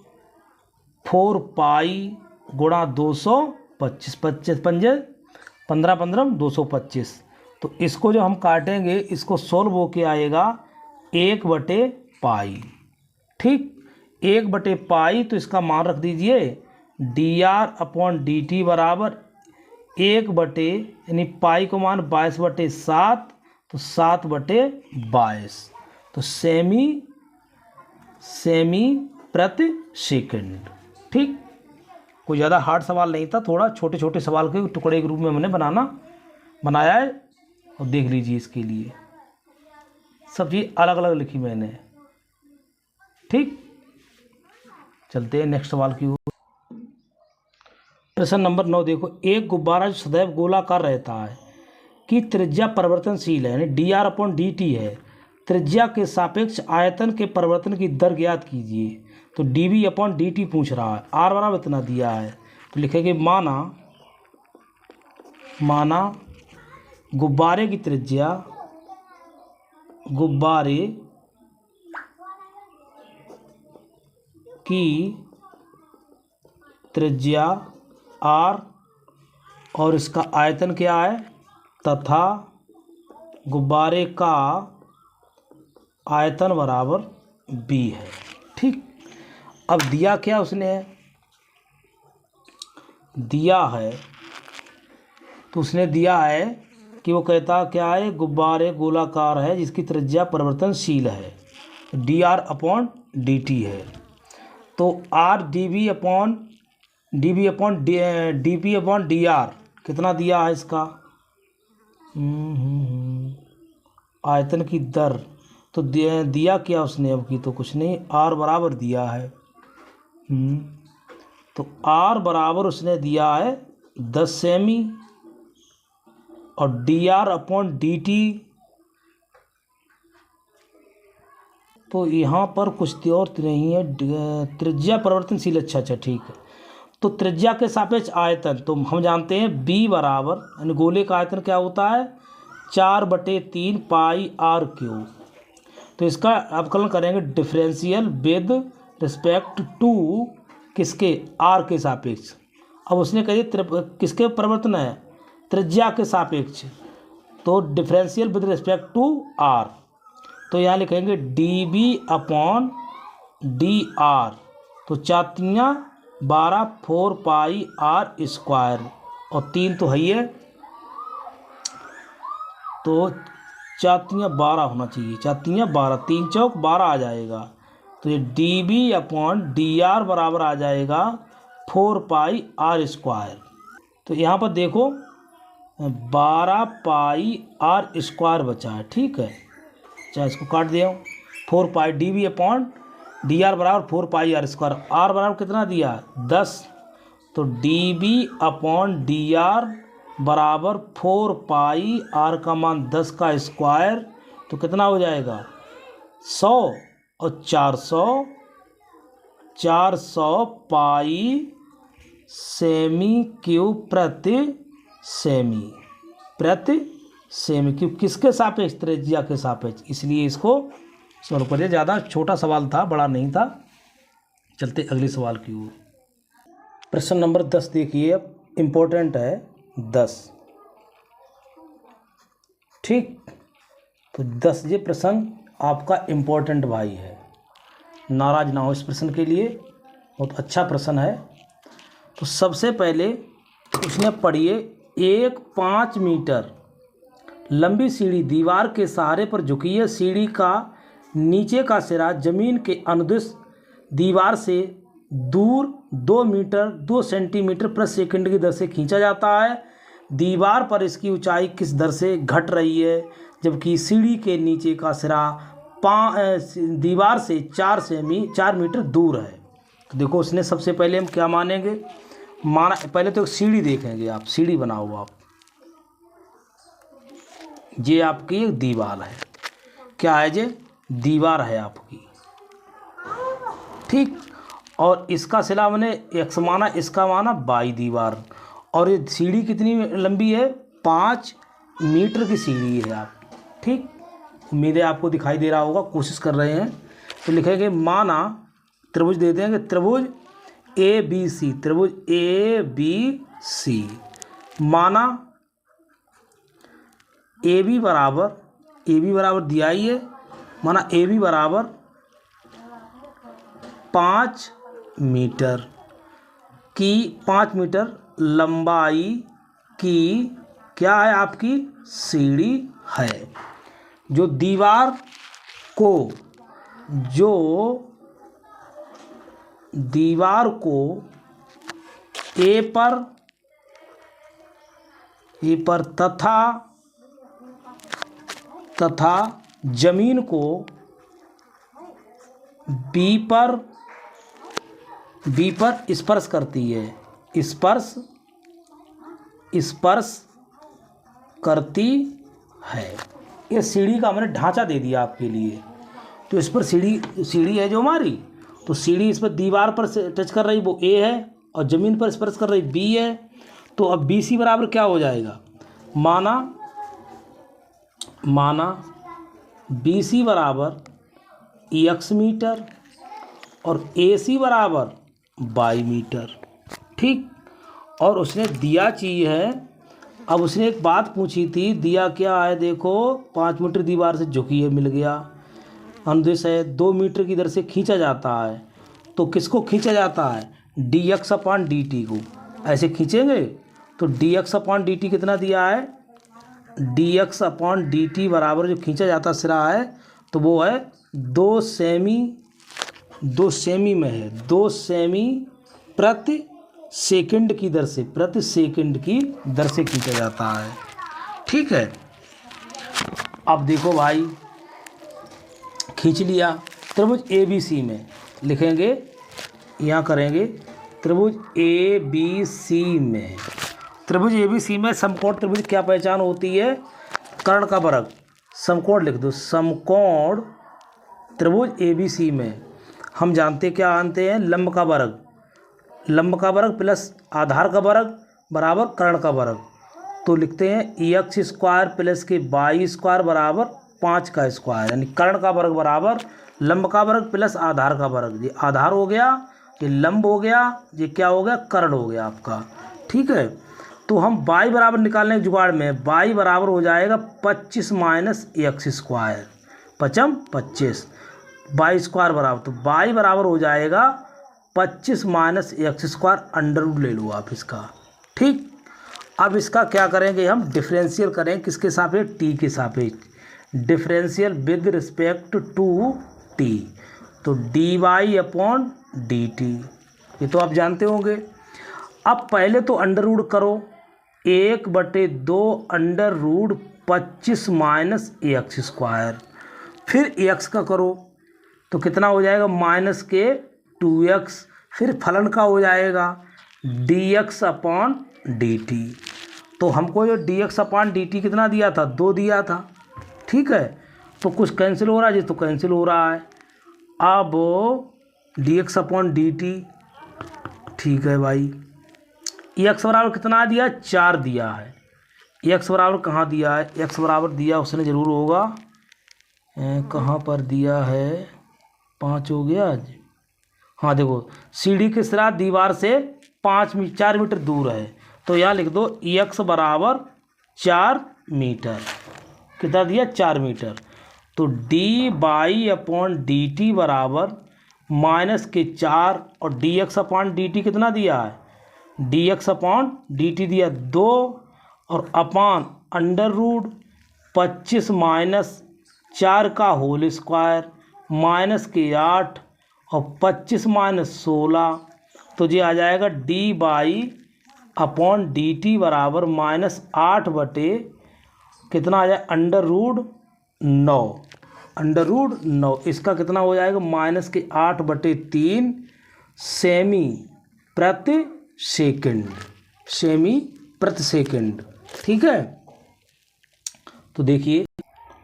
4 पाई गुणा 225, 25 पंजे 15 15 225। तो इसको जो हम काटेंगे, इसको सोल्व होके आएगा 1/पाई। ठीक, 1/पाई, तो इसका मान रख दीजिए D R upon D T बराबर 1 यानी पाई को मान 22/7, तो 7/22, तो सेमी प्रति सेकंड। ठीक, कोई ज़्यादा हार्ड सवाल नहीं था, थोड़ा छोटे छोटे सवाल के टुकड़े के रूप में हमने बनाया है। और देख लीजिए, इसके लिए सब चीज़ अलग अलग लिखी मैंने। ठीक, चलते हैं नेक्स्ट सवाल की ओर। प्रश्न नंबर 9 देखो, एक गुब्बारा जो सदैव गोलाकार रहता है कि त्रिज्या परिवर्तनशील है यानी dr/dt है, त्रिज्या के सापेक्ष आयतन के परिवर्तन की दर ज्ञात कीजिए। तो dv/dt पूछ रहा है, r बराबर इतना दिया है तो लिखेंगे माना गुब्बारे की त्रिज्या r और इसका आयतन क्या है तथा गुब्बारे का आयतन बराबर b है। ठीक, अब दिया क्या उसने दिया है, तो उसने दिया है कि वो कहता क्या है, गुब्बारे गोलाकार है जिसकी त्रिज्या परिवर्तनशील है, dr/dt है। तो r dv/dr कितना दिया है इसका आयतन की दर, तो दिया क्या उसने, अब की तो कुछ नहीं, r बराबर दिया है। तो r बराबर उसने दिया है 10 सेमी और dr/dt तो यहाँ पर कुछ और नहीं है, त्रिज्या परिवर्तनशील। अच्छा ठीक है, तो त्रिज्या के सापेक्ष आयतन तो हम जानते हैं b बराबर यानी गोले का आयतन क्या होता है 4/3 पाई r³। तो इसका अवकलन करेंगे डिफरेंशियल विद रिस्पेक्ट टू किसके r के सापेक्ष। अब उसने कही किसके परिवर्तन है त्रिज्या के सापेक्ष, तो differential with respect to r, तो यहाँ लिखेंगे dv/dr तो 4×12 4 पाई r² और 3 तो है ही है, तो 4×12 होना चाहिए, 4×12 3 चौक 12 आ जाएगा। तो ये dv/dr बराबर आ जाएगा 4 पाई r²। तो यहाँ पर देखो 12 पाई r² बचा है। ठीक है, चाहे इसको काट दिया 4 पाई dv/dr बराबर 4 पाई r²। r बराबर कितना दिया 10, तो dv/dr बराबर 4 पाई r का मान 10 का स्क्वायर, तो कितना हो जाएगा 100 और 400 पाई सेमी क्यूब प्रति सेमी क्यूब किसके सापेक्ष त्रिज्या के सापेक्ष, इसलिए इसको सॉल्व करिए। ज़्यादा छोटा सवाल था, बड़ा नहीं था। चलते अगले सवाल की ओर। प्रश्न नंबर 10 देखिए, अब इम्पोर्टेंट है 10। ठीक, तो 10 ये प्रश्न आपका इम्पोर्टेंट भाई है, नाराज ना हो इस प्रश्न के लिए, बहुत अच्छा प्रश्न है। तो सबसे पहले उसने पढ़िए, एक 5 मीटर लंबी सीढ़ी दीवार के सहारे पर झुकी है। सीढ़ी का नीचे का सिरा जमीन के अनुदिश दीवार से दूर 2 मीटर 2 सेंटीमीटर प्रति सेकंड की दर से खींचा जाता है। दीवार पर इसकी ऊंचाई किस दर से घट रही है, जबकि सीढ़ी के नीचे का सिरा दीवार से 4 मीटर दूर है। तो देखो उसने सबसे पहले हम क्या मानेंगे, पहले तो सीढ़ी देखेंगे। आप सीढ़ी बनाओ, आप ये आपकी एक दीवार है, क्या है ये दीवार है आपकी। ठीक, और इसका सिला मैंने x माना, इसका माना y दीवार, और ये सीढ़ी कितनी लंबी है 5 मीटर की सीढ़ी है आप। ठीक, उम्मीद है आपको दिखाई दे रहा होगा, कोशिश कर रहे हैं। तो लिखेंगे माना त्रिभुज दे देंगे, त्रिभुज ABC, त्रिभुज ABC माना AB बराबर दिया ही है, माना AB बराबर 5 मीटर की 5 मीटर लंबाई की क्या है आपकी सीढ़ी है। जो दीवार को ए पर तथा जमीन को बी पर स्पर्श करती है, स्पर्श स्पर्श करती है। ये सीढ़ी का मैंने ढांचा दे दिया आपके लिए। तो इस पर सीढ़ी है जो हमारी, तो सीढ़ी इस पर दीवार पर से टच कर रही वो ए है और ज़मीन पर स्पर्श कर रही बी है। तो अब बी सी बराबर क्या हो जाएगा, माना बी सी बराबर एक्स मीटर और ए सी बराबर वाई मीटर। ठीक, और उसने दिया चीज़ है। अब उसने एक बात पूछी थी, दिया क्या है, देखो 5 मीटर दीवार से झुकी है, मिल गया। अनुदिश है 2 मीटर की दर से खींचा जाता है। तो किसको खींचा जाता है, D x upon D T को। ऐसे खींचेंगे तो D x upon D T कितना दिया है, D x upon D T बराबर जो खींचा जाता सिरा है तो वो है 2 सेमी में है 2 सेमी प्रति सेकंड की दर से खींचा जाता है। ठीक है, अब देखो भाई खींच लिया। त्रिभुज ए बी सी में लिखेंगे, यहाँ करेंगे त्रिभुज ए बी सी में। त्रिभुज ए बी सी में समकोण त्रिभुज क्या पहचान होती है, कर्ण का वर्ग। समकोण लिख दो, समकोण त्रिभुज ए बी सी में हम जानते क्या जानते हैं, लंब का वर्ग प्लस आधार का वर्ग बराबर कर्ण का वर्ग। तो लिखते हैं एक्स स्क्वायर प्लस के वाई स्क्वायर बराबर 5 का स्क्वायर, यानी कर्ण का वर्ग बराबर लंब का वर्ग प्लस आधार का वर्ग। ये आधार हो गया, ये लंब हो गया, ये क्या हो गया, कर्ण हो गया आपका। ठीक है, तो हम y बराबर निकालने के जुगाड़ में y बराबर हो जाएगा 25 minus x square, 25 y square बराबर, तो y बराबर हो जाएगा 25 minus x square, under root ले लो आप इसका। ठीक, अब इसका क्या करेंगे, हम डिफरेंशियल करें किसके सापेक्ष, टी के सापेक्ष, differential with respect to T. तो D Y upon D T, ये तो आप जानते होंगे। अब पहले तो अंडर रूट करो, 1/2 under root 25 minus x square, फिर एक्स का करो तो कितना हो जाएगा, माइनस के 2x, फिर फलन का हो जाएगा dx अपॉन dt। तो हमको जो dx अपॉन dt कितना दिया था, 2 दिया था। ठीक है, तो कुछ कैंसिल हो रहा है जी, तो कैंसिल हो रहा है। अब dx अपॉन dt, ठीक है भाई, x बराबर कितना दिया, 4 दिया है। x बराबर कहाँ दिया है, x बराबर दिया उसने ज़रूर होगा, कहाँ पर दिया है, 5 हो गया आज। हाँ देखो, सीढ़ी के सिरा दीवार से 4 मीटर दूर है, तो यहाँ लिख दो x बराबर 4 मीटर। कितना दिया, 4 मीटर। तो D by upon D T बराबर माइनस के 4 और D x upon D T कितना दिया है, D x upon D T दिया 2 और अपॉन अंडर रूट 25 माइनस 4 का होल स्क्वायर माइनस के 8 और 25 माइनस 16, तो ये आ जाएगा D by upon D T बराबर माइनस 8 बटे कितना आ जाए, अंडर रूट 9। इसका कितना हो जाएगा, माइनस के 8/3 सेमी प्रति सेकंड। ठीक है, तो देखिए,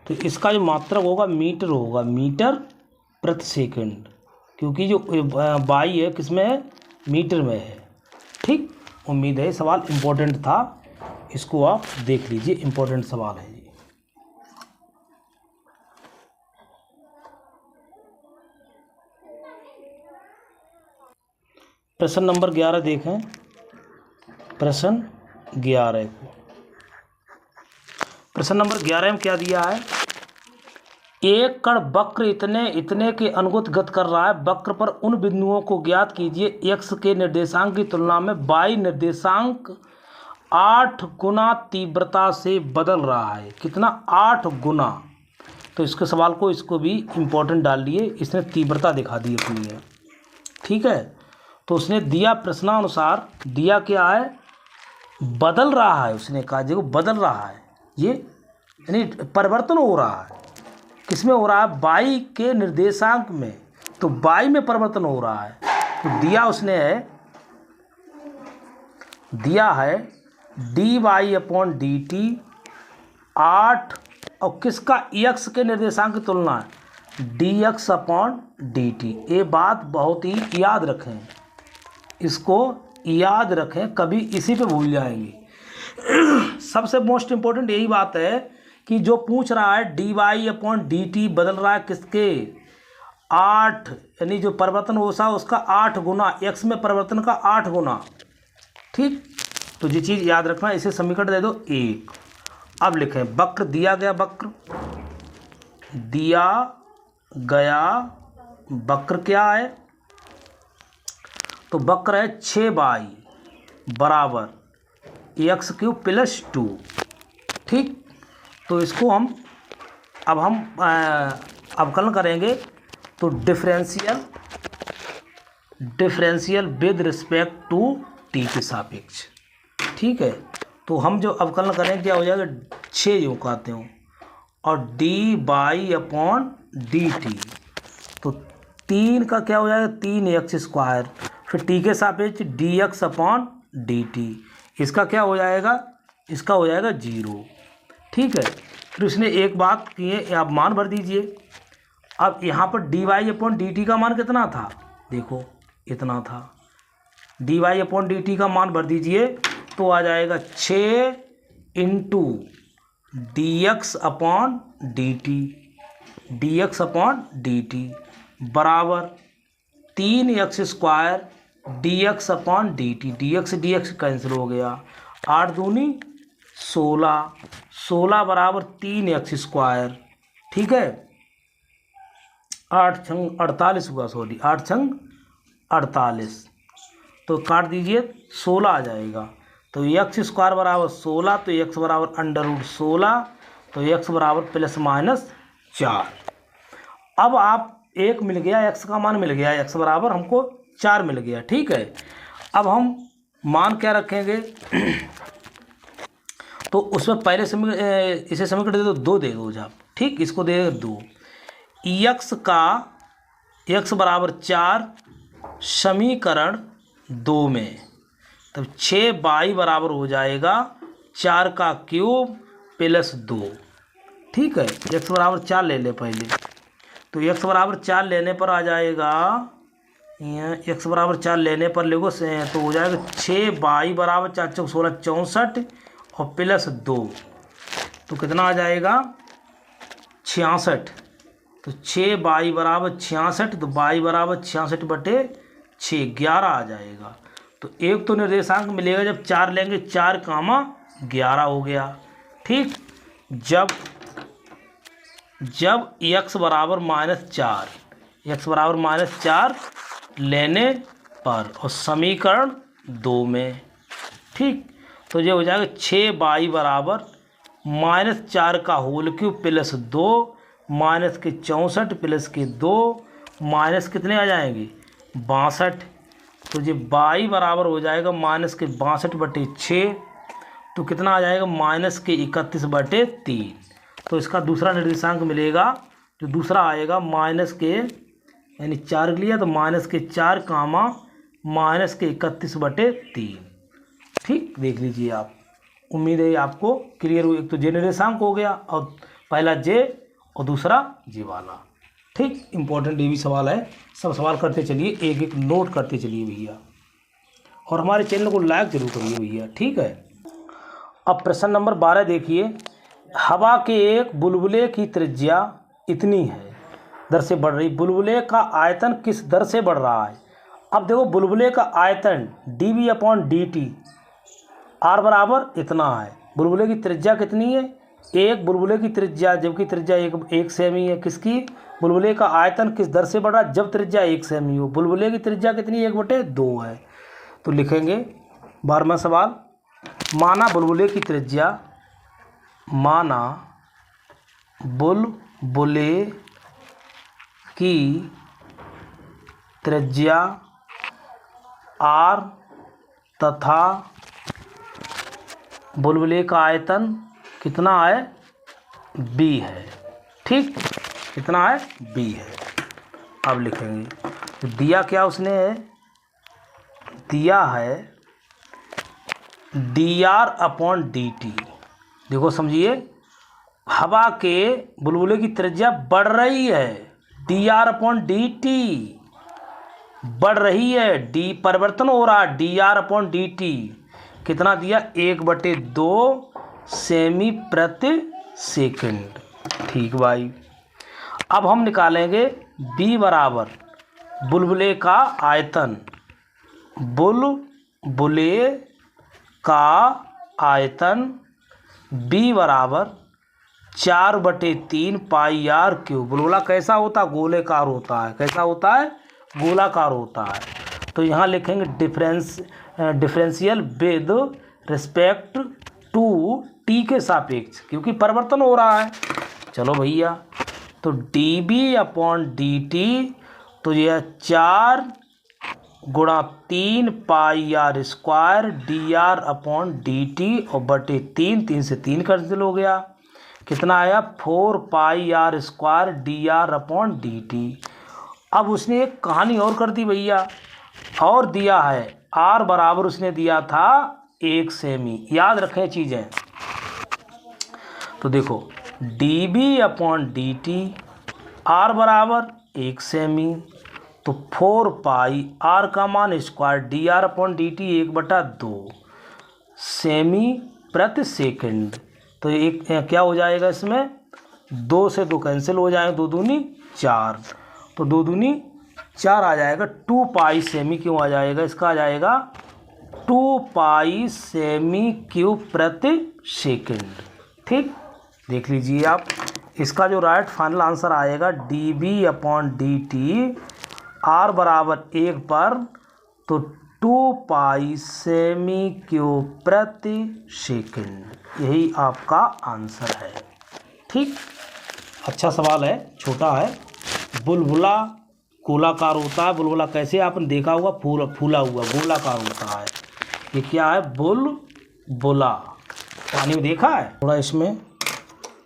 तो इसका जो मात्रक होगा मीटर प्रति सेकंड, क्योंकि जो बाई है किसमें है, मीटर में है। ठीक, उम्मीद है सवाल इम्पोर्टेंट था, इसको आप देख लीजिए, इम्पोर्टेंट सवाल है जी। प्रश्न नंबर 11 देखें, प्रश्न 11 को, प्रश्न नंबर 11 में क्या दिया है, एक कण वक्र इतने के अनुगत गत कर रहा है, वक्र पर उन बिंदुओं को ज्ञात कीजिए, x के निर्देशांक की तुलना में y निर्देशांक 8 गुना तीव्रता से बदल रहा है। कितना, 8 गुना। तो इसके सवाल को, इसको भी इम्पोर्टेंट डाल लिए, इसने तीव्रता दिखा दी अपनी है। ठीक है, तो उसने दिया प्रश्नानुसार, दिया क्या है, बदल रहा है। उसने कहा देखो बदल रहा है, ये यानी परिवर्तन हो रहा है। किसमें हो रहा है, y के निर्देशांक में, तो y में परिवर्तन हो रहा है। तो दिया उसने है दिया है dy/dt 8 और किसका x के निर्देशांक की तुलना है dx/dt। ये बात बहुत ही याद रखें, इसको याद रखें, कभी इसी पे भूल जाएंगे। सबसे मोस्ट इम्पोर्टेंट यही बात है कि जो पूछ रहा है dy/dt बदल रहा है किसके 8, यानी जो परिवर्तन होगा उसका 8 गुना, x में परिवर्तन का 8 गुना। ठीक, तो ये चीज़ याद रखना। इसे समीकरण दे दो 1। अब लिखें वक्र दिया गया, वक्र दिया गया वक्र क्या है, तो वक्र है 6y बराबर x³ + 2। ठीक, तो इसको हम अब हम अवकलन करेंगे, तो differential with respect to t के सापेक्ष। ठीक है, तो हम जो अवकलन करें क्या हो जाएगा 6 यूँ कहते हो और dy/dt, तो 3 का क्या हो जाएगा 3x², फिर t के सापेक्ष dx/dt, इसका क्या हो जाएगा, इसका हो जाएगा 0। ठीक है, फिर उसने एक बात की है, आप मान भर दीजिए। अब यहाँ पर dy/dt का मान कितना था, देखो इतना था, dy/dt का मान भर दीजिए तो आ जाएगा 6 × dx/dt बराबर 3x² dx/dt, dx कैंसिल हो गया, 8 दूनी 16, 16 बराबर 3x²। ठीक है, 8 छंग 48 हुआ, सॉरी 8 छंग 48, तो काट दीजिए 16 आ जाएगा, तो x² बराबर 16, तो x बराबर √16, तो x बराबर ±4। अब आप एक मिल गया, x का मान मिल गया, x बराबर हमको 4 मिल गया। ठीक है, अब हम मान क्या रखेंगे, तो उसमें पहले इसे समीकरण दे दो 2 दे दो आप। ठीक, इसको दे 2, x का x बराबर 4 समीकरण 2 में, तब 6y बराबर हो जाएगा 4 का क्यूब + 2। ठीक है, x बराबर 4 ले ले पहले, तो x बराबर 4 लेने पर आ जाएगा, x बराबर 4 लेने पर लेगो तो हो जाएगा 6y बराबर 4 × 16 64 और +2, तो कितना आ जाएगा 66, तो 6y बराबर 66, तो y बराबर 66/6 11 आ जाएगा। तो एक तो निर्देशांक मिलेगा जब 4 लेंगे, 4, 11 हो गया। ठीक, जब x बराबर -4, x बराबर -4 लेने पर और समीकरण 2 में। ठीक, तो ये हो जाएगा 6y बराबर -4 का होल क्यूब + 2 माइनस के 64 प्लस के 2 माइनस कितने आ जाएंगे 62। तो ये y बराबर हो जाएगा माइनस के 62/6, तो कितना आ जाएगा माइनस के 31/3। तो इसका दूसरा निर्देशांक मिलेगा, जो दूसरा आएगा माइनस के यानी 4 लिया तो माइनस के 4 कामा माइनस के 31/3। ठीक, देख लीजिए आप, उम्मीद है आपको क्लियर हो। एक तो जे निर्देशांक हो गया और पहला जे और दूसरा जे वाला। ठीक, इम्पोर्टेंट ये भी सवाल है, सब सवाल करते चलिए, एक एक नोट करते चलिए भैया, और हमारे चैनल को लाइक जरूर करिए भैया। ठीक है, अब प्रश्न नंबर 12 देखिए। हवा के एक बुलबुले की त्रिज्या इतनी है दर से बढ़ रही, बुलबुले का आयतन किस दर से बढ़ रहा है। अब देखो बुलबुले का आयतन dv/dt r बराबर इतना है, बुलबुले की त्रिज्या कितनी है, एक बुलबुले की त्रिज्या, जबकि त्रिज्या एक सेमी है, किसकी, बुलबुले का आयतन किस दर से बढ़ रहा है, जब त्रिज्या 1 सेमी हो, बुलबुले की त्रिज्या कितनी 1/2 है। तो लिखेंगे 12वां सवाल, माना बुलबुले की त्रिज्या, माना बुलबुले की त्रिज्या r तथा बुलबुले का आयतन कितना है b है। ठीक, कितना है b है। अब लिखेंगे तो दिया क्या उसने है, दिया है dr/dt। देखो समझिए, हवा के बुलबुले की त्रिज्या बढ़ रही है, dr/dt बढ़ रही है, डी परिवर्तन हो रहा है, dr/dt कितना दिया, 1/2 सेमी प्रति सेकंड। ठीक भाई। अब हम निकालेंगे B बराबर बुलबुले का आयतन, बुलबुले का आयतन B बराबर 4/3 पाई आर क्यूब। बुलबुला कैसा होता है, गोलाकार होता है। कैसा होता है, गोलाकार होता है। तो यहाँ लिखेंगे differential with respect to t के सापेक्ष, क्योंकि परिवर्तन हो रहा है। चलो भैया, तो dB/dt, तो यह 4 × 3 पाई आर स्क्वायर dr/dt और बटे 3 से 3 कैंसिल हो गया, कितना आया 4 पाई आर स्क्वायर dr/dt। अब उसने एक कहानी और कर दी भैया, और दिया है r बराबर, उसने दिया था 1 सेमी। याद रखें चीज़ें। तो देखो dB/dt, r बराबर 1 सेमी, तो 4 पाई r का मान स्क्वायर dr/dt 1/2 सेमी प्रति सेकंड। तो एक क्या हो जाएगा इसमें, 2 से 2 कैंसिल हो जाएगा, 2 दूनी 4, तो 2 दूनी 4 आ जाएगा। 2 पाई सेमी क्यों आ जाएगा, इसका आ जाएगा 2 पाई सेमी क्यूब प्रति सेकंड। ठीक, देख लीजिए आप, इसका जो राइट फाइनल आंसर आएगा dB/dt, r बराबर 1 पर, तो 2 पाई सेमी क्यूब प्रति सेकंड। यही आपका आंसर है। ठीक, अच्छा सवाल है, छोटा है। बुलबुला गोलाकार होता है। बुलबुला कैसे आपने देखा होगा, फूला हुआ गोलाकार होता है। ये क्या है, बुलबुला। पानी में देखा है। थोड़ा इसमें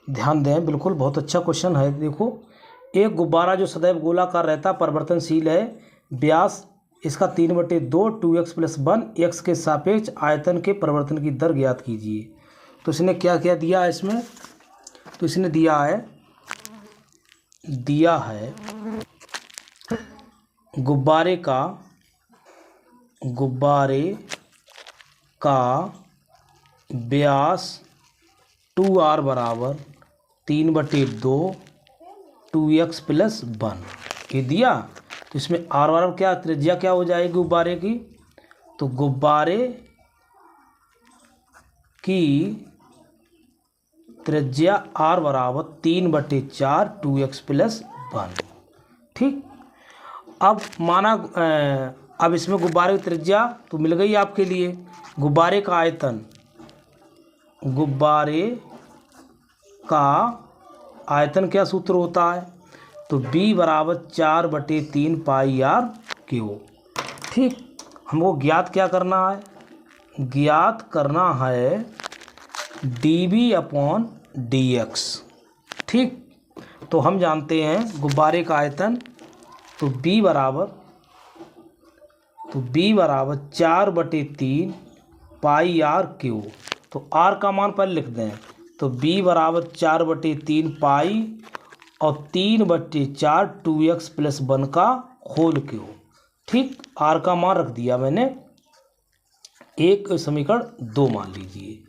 ध्यान दें, बिल्कुल बहुत अच्छा क्वेश्चन है। देखो, एक गुब्बारा जो सदैव गोलाकार रहता, परिवर्तनशील है, व्यास इसका 3/2 2x + 1 x के सापेक्ष आयतन के परिवर्तन की दर ज्ञात कीजिए। तो इसने क्या क्या दिया है इसमें, तो इसने दिया है गुब्बारे का व्यास 2r बराबर 3/2 2x + 1 ये दिया। तो इसमें r बराबर क्या, त्रिज्या क्या हो जाएगी गुब्बारे की, तो गुब्बारे की त्रिज्या r बराबर 3/4 2x + 1। ठीक, अब माना अब इसमें गुब्बारे की त्रिज्या तो मिल गई आपके लिए। गुब्बारे का आयतन, गुब्बारे का आयतन क्या सूत्र होता है, तो B बराबर 4/3 पाई आर क्यूब। ठीक, हमको ज्ञात क्या करना है, ज्ञात करना है dB/dx। ठीक, तो हम जानते हैं गुब्बारे का आयतन, तो B बराबर 4/3 पाई आर क्यूब। तो R का मान पहले लिख दें, तो B बराबर 4/3 पाई और 3/4 2x + 1 का होल क्यूब। ठीक, R का मान रख दिया मैंने, एक समीकरण 2 मान लीजिए।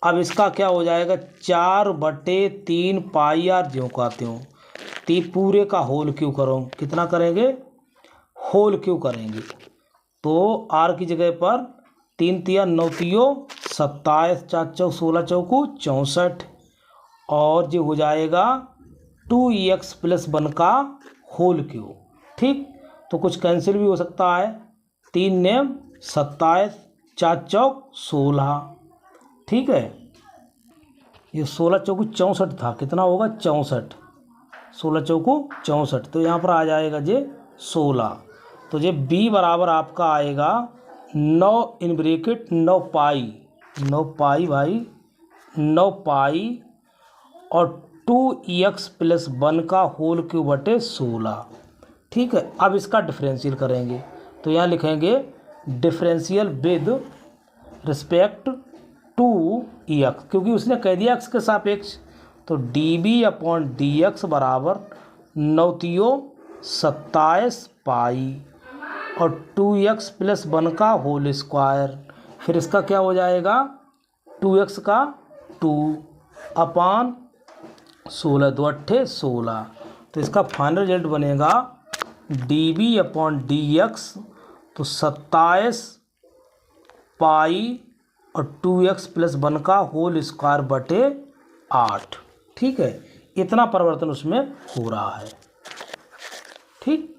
अब इसका क्या हो जाएगा, 4/3 पाई आर ज्यों कहते हो, पूरे का होल क्यों करो, कितना करेंगे, होल क्यों करेंगे। तो R की जगह पर 3 × 9 = 27, 4 × 16 = 64, और जो हो जाएगा 2x + 1 का होल क्यूब। ठीक, तो कुछ कैंसिल भी हो सकता है, 3 नेम 27, 4 चौक 16। ठीक है, ये 16 चौक 64 था, कितना होगा 64, 16 चौक 64, तो यहाँ पर आ जाएगा जे 16। तो ये B बराबर आपका आएगा 9 पाई भाई 9 पाई और 2x + 1 का होल क्यूब बटे 16। ठीक है, अब इसका डिफरेंशियल करेंगे, तो यहाँ लिखेंगे differential with respect to x, क्योंकि उसने कह दिया एक्स के सापेक्ष। तो D B upon D x बराबर 9×27 पाई और 2x + 1 का होल स्क्वायर। फिर इसका क्या हो जाएगा, 2x का 2 अपान 16, 2 8 16। तो इसका फाइनल रिजल्ट बनेगा d B upon D x, तो 27 पाई और 2x + 1 का होल स्क्वायर बटे 8। ठीक है, इतना परिवर्तन उसमें हो रहा है। ठीक,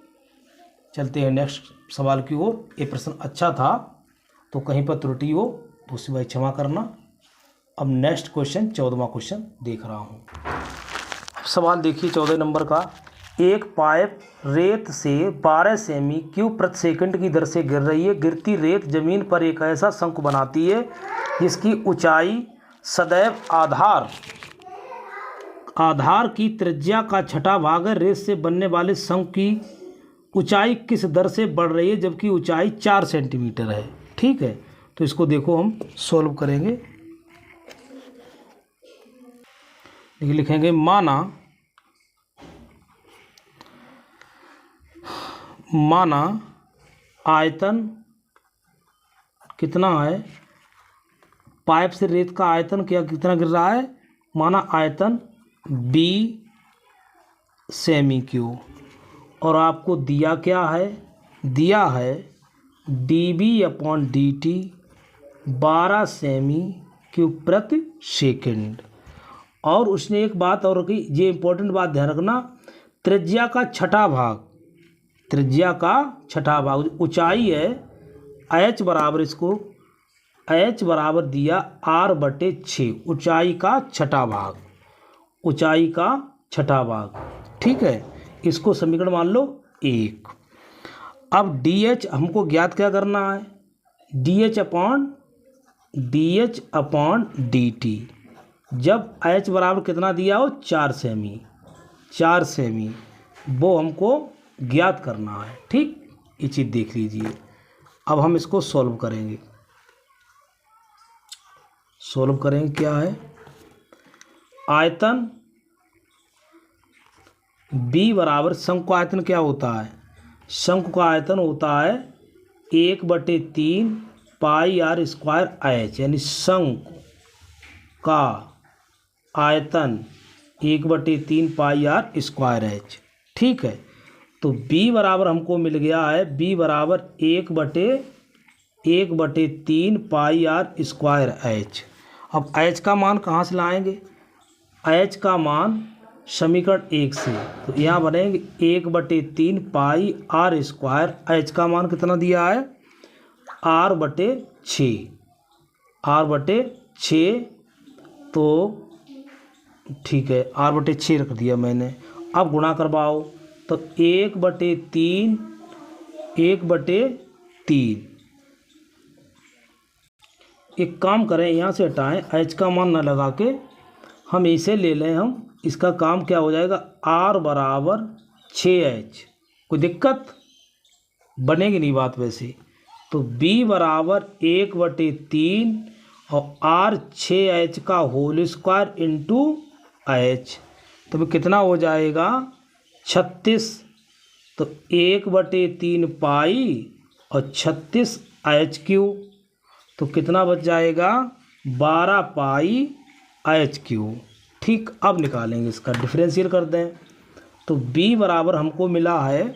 चलते हैं नेक्स्ट सवाल की ओर। ये प्रश्न अच्छा था, तो कहीं पर त्रुटि हो तो उसी भाई क्षमा करना। अब नेक्स्ट क्वेश्चन 14वां क्वेश्चन देख रहा हूँ। सवाल देखिए 14 नंबर का। एक पाइप रेत से 12 सेमी क्यूब प्रति सेकंड की दर से गिर रही है। गिरती रेत जमीन पर एक ऐसा शंकु बनाती है जिसकी ऊंचाई सदैव आधार की त्रिज्या का छठा भाग है। रेत से बनने वाले शंकु की ऊंचाई किस दर से बढ़ रही है जबकि ऊंचाई 4 सेंटीमीटर है। ठीक है, तो इसको देखो हम सॉल्व करेंगे। लिखेंगे माना आयतन कितना है, पाइप से रेत का आयतन कितना गिर रहा है। माना आयतन b सेमी क्यूब, और आपको दिया क्या है, दिया है dB upon dt 12 semi cube प्रति सेकंड। और उसने एक बात और की, ये इंपॉर्टेंट बात ध्यान रखना, त्रिज्या का छठा भाग, त्रिज्या का छठा भाग ऊंचाई है h बराबर, इसको h बराबर दिया r/6, ऊंचाई का छठा भाग, ऊंचाई का छठा भाग। ठीक है, इसको समीकरण मान लो 1। अब dh हमको ज्ञात क्या करना है, dh अपॉन dt। जब h बराबर कितना दिया हो, 4 सेमी, 4 सेमी, वो हमको ज्ञात करना है। ठीक, ये चीज़ देख लीजिए। अब हम इसको सॉल्व करेंगे। सॉल्व करेंगे क्या है, आयतन b बराबर, शंकु का आयतन क्या होता है, शंकु का आयतन होता है 1/3 पाई r स्क्वायर h, यानी शंकु का आयतन 1/3 पाई r स्क्वायर h। ठीक है, तो b बराबर हमको मिल गया है, b बराबर 1/3 पाई r स्क्वायर h। अब h का मान कहाँ से लाएंगे, h का मान समीकरण 1 से, तो यहाँ बनेंगे 1/3 पाई r स्क्वायर, h का मान कितना दिया है, r/6, r/6। तो ठीक है, r/6 रख दिया मैंने। अब गुणा करवाओ, तो 1/3 एक काम करें, यहाँ से हटाएं, h का मान न लगा के हम इसे ले लें। हम इसका काम क्या हो जाएगा, r बराबर 6h, कोई दिक्कत बनेगी नहीं बात वैसे। तो b बराबर 1/3 और r 6h का होल स्क्वायर इंटू h, तो कितना हो जाएगा 36। तो 1/3 पाई और 36 h क्यूब, तो कितना बच जाएगा 12 पाई h क्यूब। ठीक, अब निकालेंगे इसका डिफरेंशियल कर दें। तो b बराबर हमको मिला है,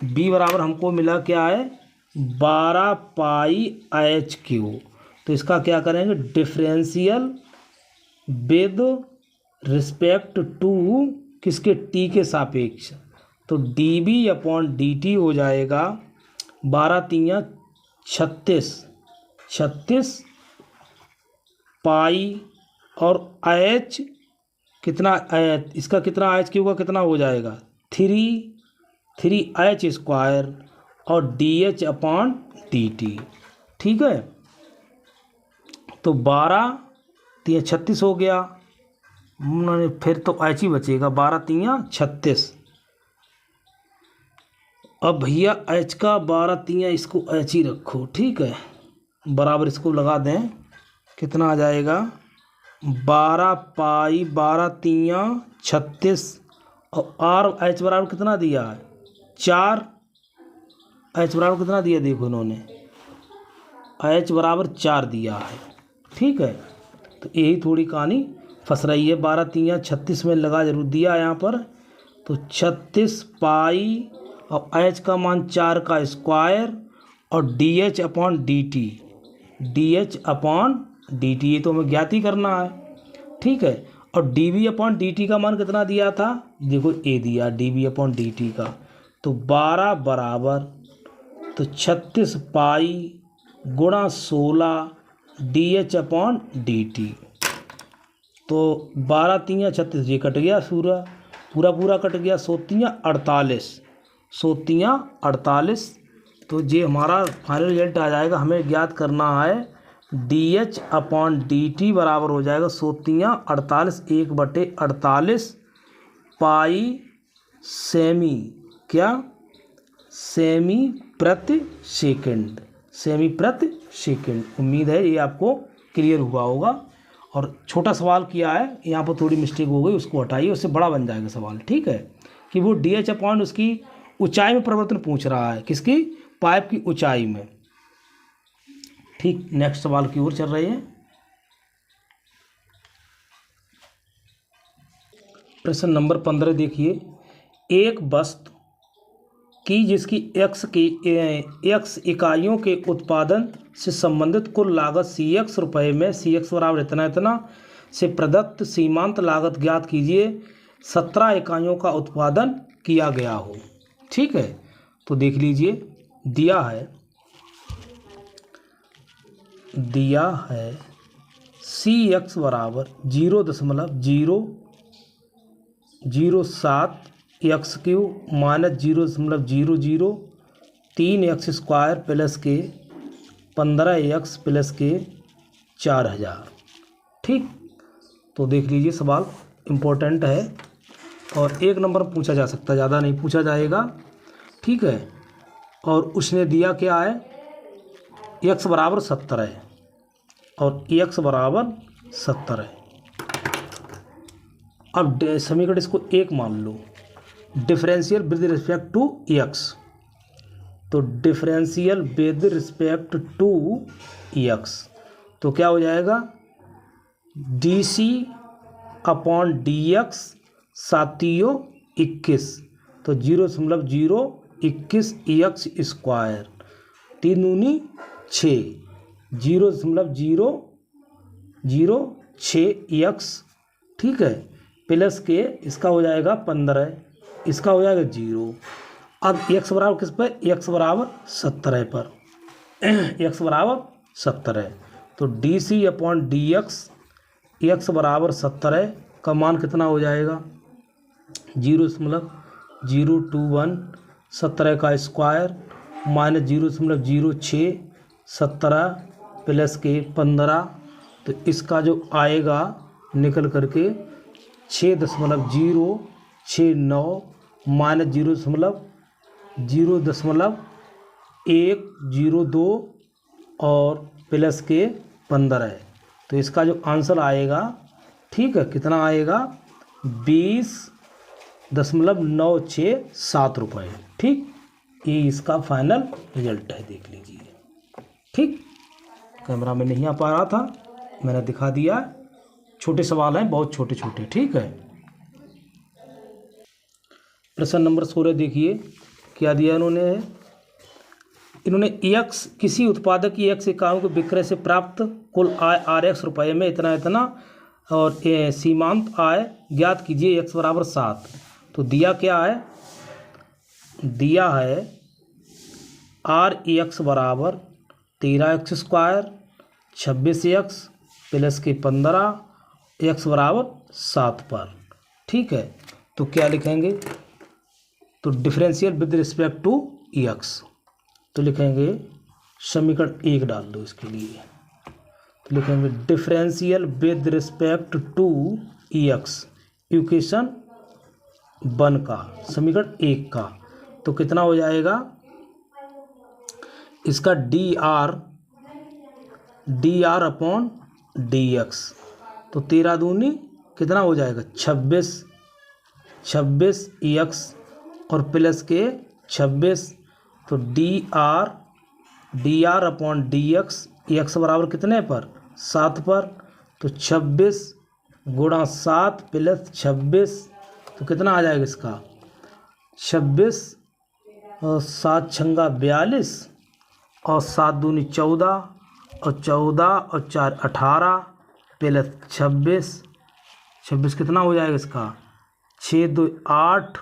b बराबर हमको मिला क्या है, 12 पाई h क्यूब। तो इसका क्या करेंगे, डिफरेंशियल विद रिस्पेक्ट टू किसके, t के सापेक्ष। तो dB अपॉन dt हो जाएगा 12×3 36 पाई और h कितना, इसका कितना h क्यूब का कितना हो जाएगा 3h स्क्वायर और dH अपॉन dt। ठीक है, तो 12×3 36 हो गया, फिर तो h ही बचेगा, 12×3 36। अब भैया h का 12×3 इसको h ही रखो। ठीक है, बराबर इसको लगा दें, कितना आ जाएगा 12 पाई 12 तियाँ 36 और आर एच बराबर कितना दिया है 4, एच बराबर कितना दिया देखो इन्होंने एच बराबर 4 दिया है। ठीक है, तो यही थोड़ी कहानी फंस रही है। 12 तियाँ 36 में लगा जरूर दिया है यहाँ पर, तो 36 पाई और एच का मान 4 का स्क्वायर और D h upon D T, D h upon D T ये तो हमें ज्ञात ही करना है। ठीक है, और d v upon D t का मान कितना दिया था देखो ए दिया d v upon D t का, तो 12 बराबर तो 36 पाई गुणा 16 d h upon D T, तो 12 तियाँ 36 ये कट गया पूरा पूरा कट गया, 100 तियाँ 48, 100 तियाँ 48, तो ये हमारा फाइनल रिजल्ट आ जाएगा। हमें ज्ञात करना है D h upon D T बराबर हो जाएगा 100 तियाँ 48 1/48 पाई सेमी क्या सेमी प्रति सेकंड, सेमी प्रति सेकंड। उम्मीद है ये आपको क्लियर हुआ होगा। और छोटा सवाल किया है यहाँ पर थोड़ी मिस्टेक हो गई, उसको हटाइए, उससे बड़ा बन जाएगा सवाल। ठीक है, कि वो डी एच अपॉन उसकी ऊंचाई में परिवर्तन पूछ रहा है, किसकी पाइप की ऊंचाई में। ठीक, नेक्स्ट सवाल की ओर चल रहे हैं। प्रश्न नंबर 15 देखिए, एक वस्तु की जिसकी एक्स इकाइयों के उत्पादन से संबंधित कुल लागत सी एक्स रुपये में, सी एक्स बराबर इतना इतना से प्रदत्त सीमांत लागत ज्ञात कीजिए 17 इकाइयों का उत्पादन किया गया हो। ठीक है, तो देख लीजिए दिया है सी एक्स बराबर 0.007 x Q minus 0.003 x square plus के 15 एक्स प्लस के 4000। ठीक, तो देख लीजिए सवाल इम्पोर्टेंट है और 1 नंबर पूछा जा सकता है, ज़्यादा नहीं पूछा जाएगा। ठीक है, और उसने दिया क्या है एक्स बराबर 70 है और एक्स बराबर 70 है। अब समीकरण इसको 1 मान लो, differential with respect to x, तो differential with respect to x तो क्या हो जाएगा डी सी अपॉन डी एक्स 7×21, तो 0.021 एक्स स्क्वायर 3×6 0.006 एक्स। ठीक है, प्लस के इसका हो जाएगा 15, इसका हो जाएगा 0। अब एक्स बराबर किस पर, एक्स बराबर 70 पर, एक्स बराबर 70, तो डी सी अपॉन डी एक्स बराबर 70 का मान कितना हो जाएगा 0.021 70 का स्क्वायर माइनस 0.06 70 प्लस के 15, तो इसका जो आएगा निकल करके 6.069 माइनस 0.102 और प्लस के 15, तो इसका जो आंसर आएगा ठीक है कितना आएगा 20.967 रुपये। ठीक, ये इसका फाइनल रिजल्ट है, देख लीजिए। ठीक, कैमरा में नहीं आ पा रहा था, मैंने दिखा दिया। छोटे सवाल हैं, बहुत छोटे छोटे। ठीक है, प्रश्न नंबर 16 देखिए क्या दिया इन्होंने एक्स किसी उत्पादक की एक्स इकाइयों के विक्रय से प्राप्त कुल आय आर एक्स रुपये में इतना इतना और सीमांत आय ज्ञात कीजिए एक्स बराबर 7। तो दिया क्या है, दिया है आर एक्स बराबर 13 एक्स स्क्वायर 26 एक्स प्लस के 15 एक्स बराबर 7 पर। ठीक है, तो क्या लिखेंगे, तो differential with respect to x, तो लिखेंगे समीकरण 1 डाल दो इसके लिए, तो लिखेंगे differential with respect to x equation 1 का समीकरण 1 का, तो कितना हो जाएगा इसका D R D R upon D x. तो 13 दूनी कितना हो जाएगा 26 एक्स और प्लस के 26। तो D R upon D x बराबर कितने पर 7 पर। तो 26 गुणा 7 प्लस 26 तो कितना आ जाएगा इसका 26 और 7 छंगा 42 और 7 दूनी 14 और 4 18 प्लस 26 कितना हो जाएगा इसका 6 2 8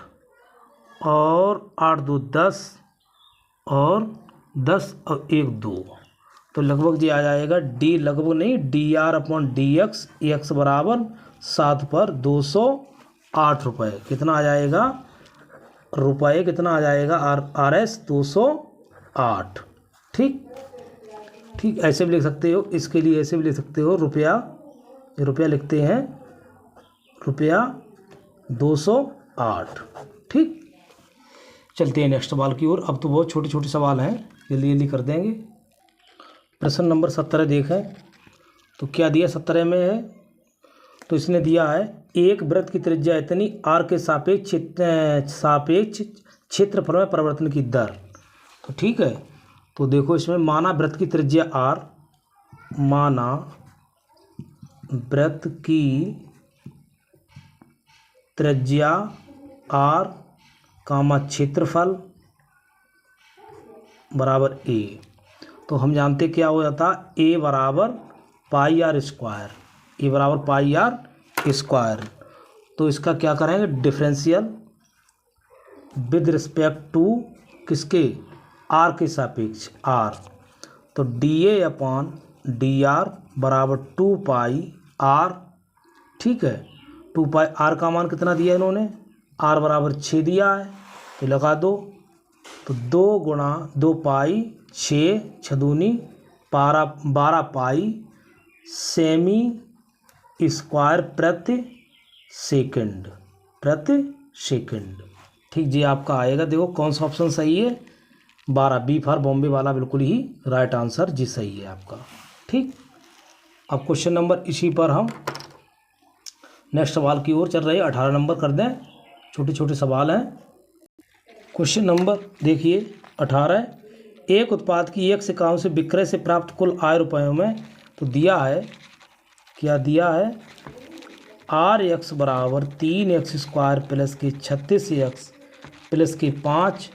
और 8 2 10 और 10 और 1 2। तो लगभग जी आ जाएगा डी लगभग नहीं D R upon D x बराबर 7 पर 208 रुपये। कितना आ जाएगा रुपये कितना आ जाएगा आर एस 208। ठीक ऐसे भी लिख सकते हो। इसके लिए ऐसे भी लिख सकते हो रुपया लिखते हैं रुपया 208। ठीक, चलते हैं नेक्स्ट सवाल की ओर। अब तो बहुत छोटे छोटे सवाल हैं, जल्दी कर देंगे। प्रश्न नंबर 17 देखें तो क्या दिया 17 में है। तो इसने दिया है एक वृत्त की त्रिज्या इतनी आर के सापेक्ष क्षेत्रफल में परिवर्तन की दर। तो ठीक है, तो देखो इसमें माना वृत्त की त्रिज्या आर, माना वृत्त की त्रिज्या आर कामा क्षेत्रफल बराबर ए। तो हम जानते क्या हो जाता ए बराबर पाई आर स्क्वायर, ए बराबर पाई आर स्क्वायर। तो इसका क्या करेंगे डिफरेंशियल विद रिस्पेक्ट टू किसके आर के सापेक्ष आर। तो D A upon D R बराबर 2 पाई आर। ठीक है, 2 पाई आर का मान कितना दिया इन्होंने आर बराबर 6 दिया है तो लगा दो। तो 2 गुणा 2 पाई 6 छदूनी 12 पाई सेमी स्क्वायर प्रति सेकंड। ठीक जी, आपका आएगा देखो कौन सा ऑप्शन सही है 12 बी फॉर बॉम्बे वाला बिल्कुल ही राइट आंसर जी सही है आपका। ठीक, अब क्वेश्चन नंबर इसी पर हम नेक्स्ट सवाल की ओर चल रहे हैं। 18 नंबर कर दें, छोटे छोटे सवाल हैं। क्वेश्चन नंबर देखिए 18, एक उत्पाद की एक इकाइयों से विक्रय से प्राप्त कुल आय रुपयों में तो दिया है क्या दिया है आर एक्स बराबर 3x स्क्वायर प्लस के 36x प्लस के 5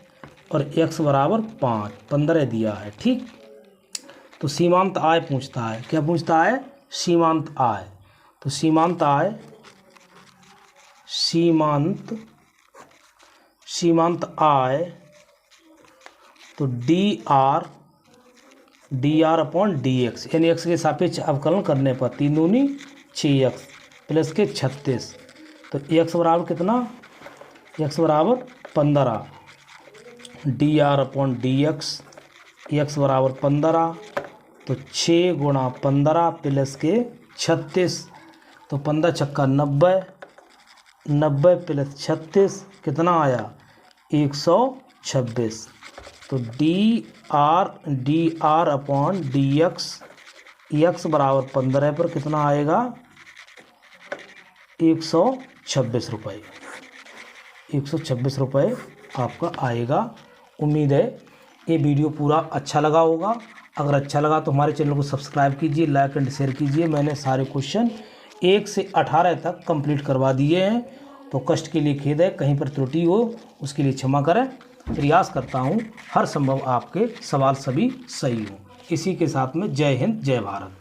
और x बराबर 15 दिया है। ठीक, तो सीमांत आय पूछता है। क्या पूछता है सीमांत आय। तो सीमांत आय तो D R upon D x यानी एक्स के सापेक्ष अवकलन करने पर 3 दूनी 6x प्लस के 36। तो एक्स बराबर कितना एक्स बराबर 15 D R upon D x बराबर 15। तो 6 गुणा 15 प्लस के 36। तो 15 छक्का 90 प्लस 36 कितना आया 126। तो D R upon D x बराबर 15 पर कितना आएगा 126 रुपये। 126 रुपये आपका आएगा। उम्मीद है ये वीडियो पूरा अच्छा लगा होगा। अगर अच्छा लगा तो हमारे चैनल को सब्सक्राइब कीजिए, लाइक एंड शेयर कीजिए। मैंने सारे क्वेश्चन 1 से 18 तक कंप्लीट करवा दिए हैं। तो कष्ट के लिए खेद है, कहीं पर त्रुटि हो उसके लिए क्षमा करें। प्रयास करता हूँ हर संभव आपके सवाल सभी सही हो। इसी के साथ में जय हिंद जय भारत।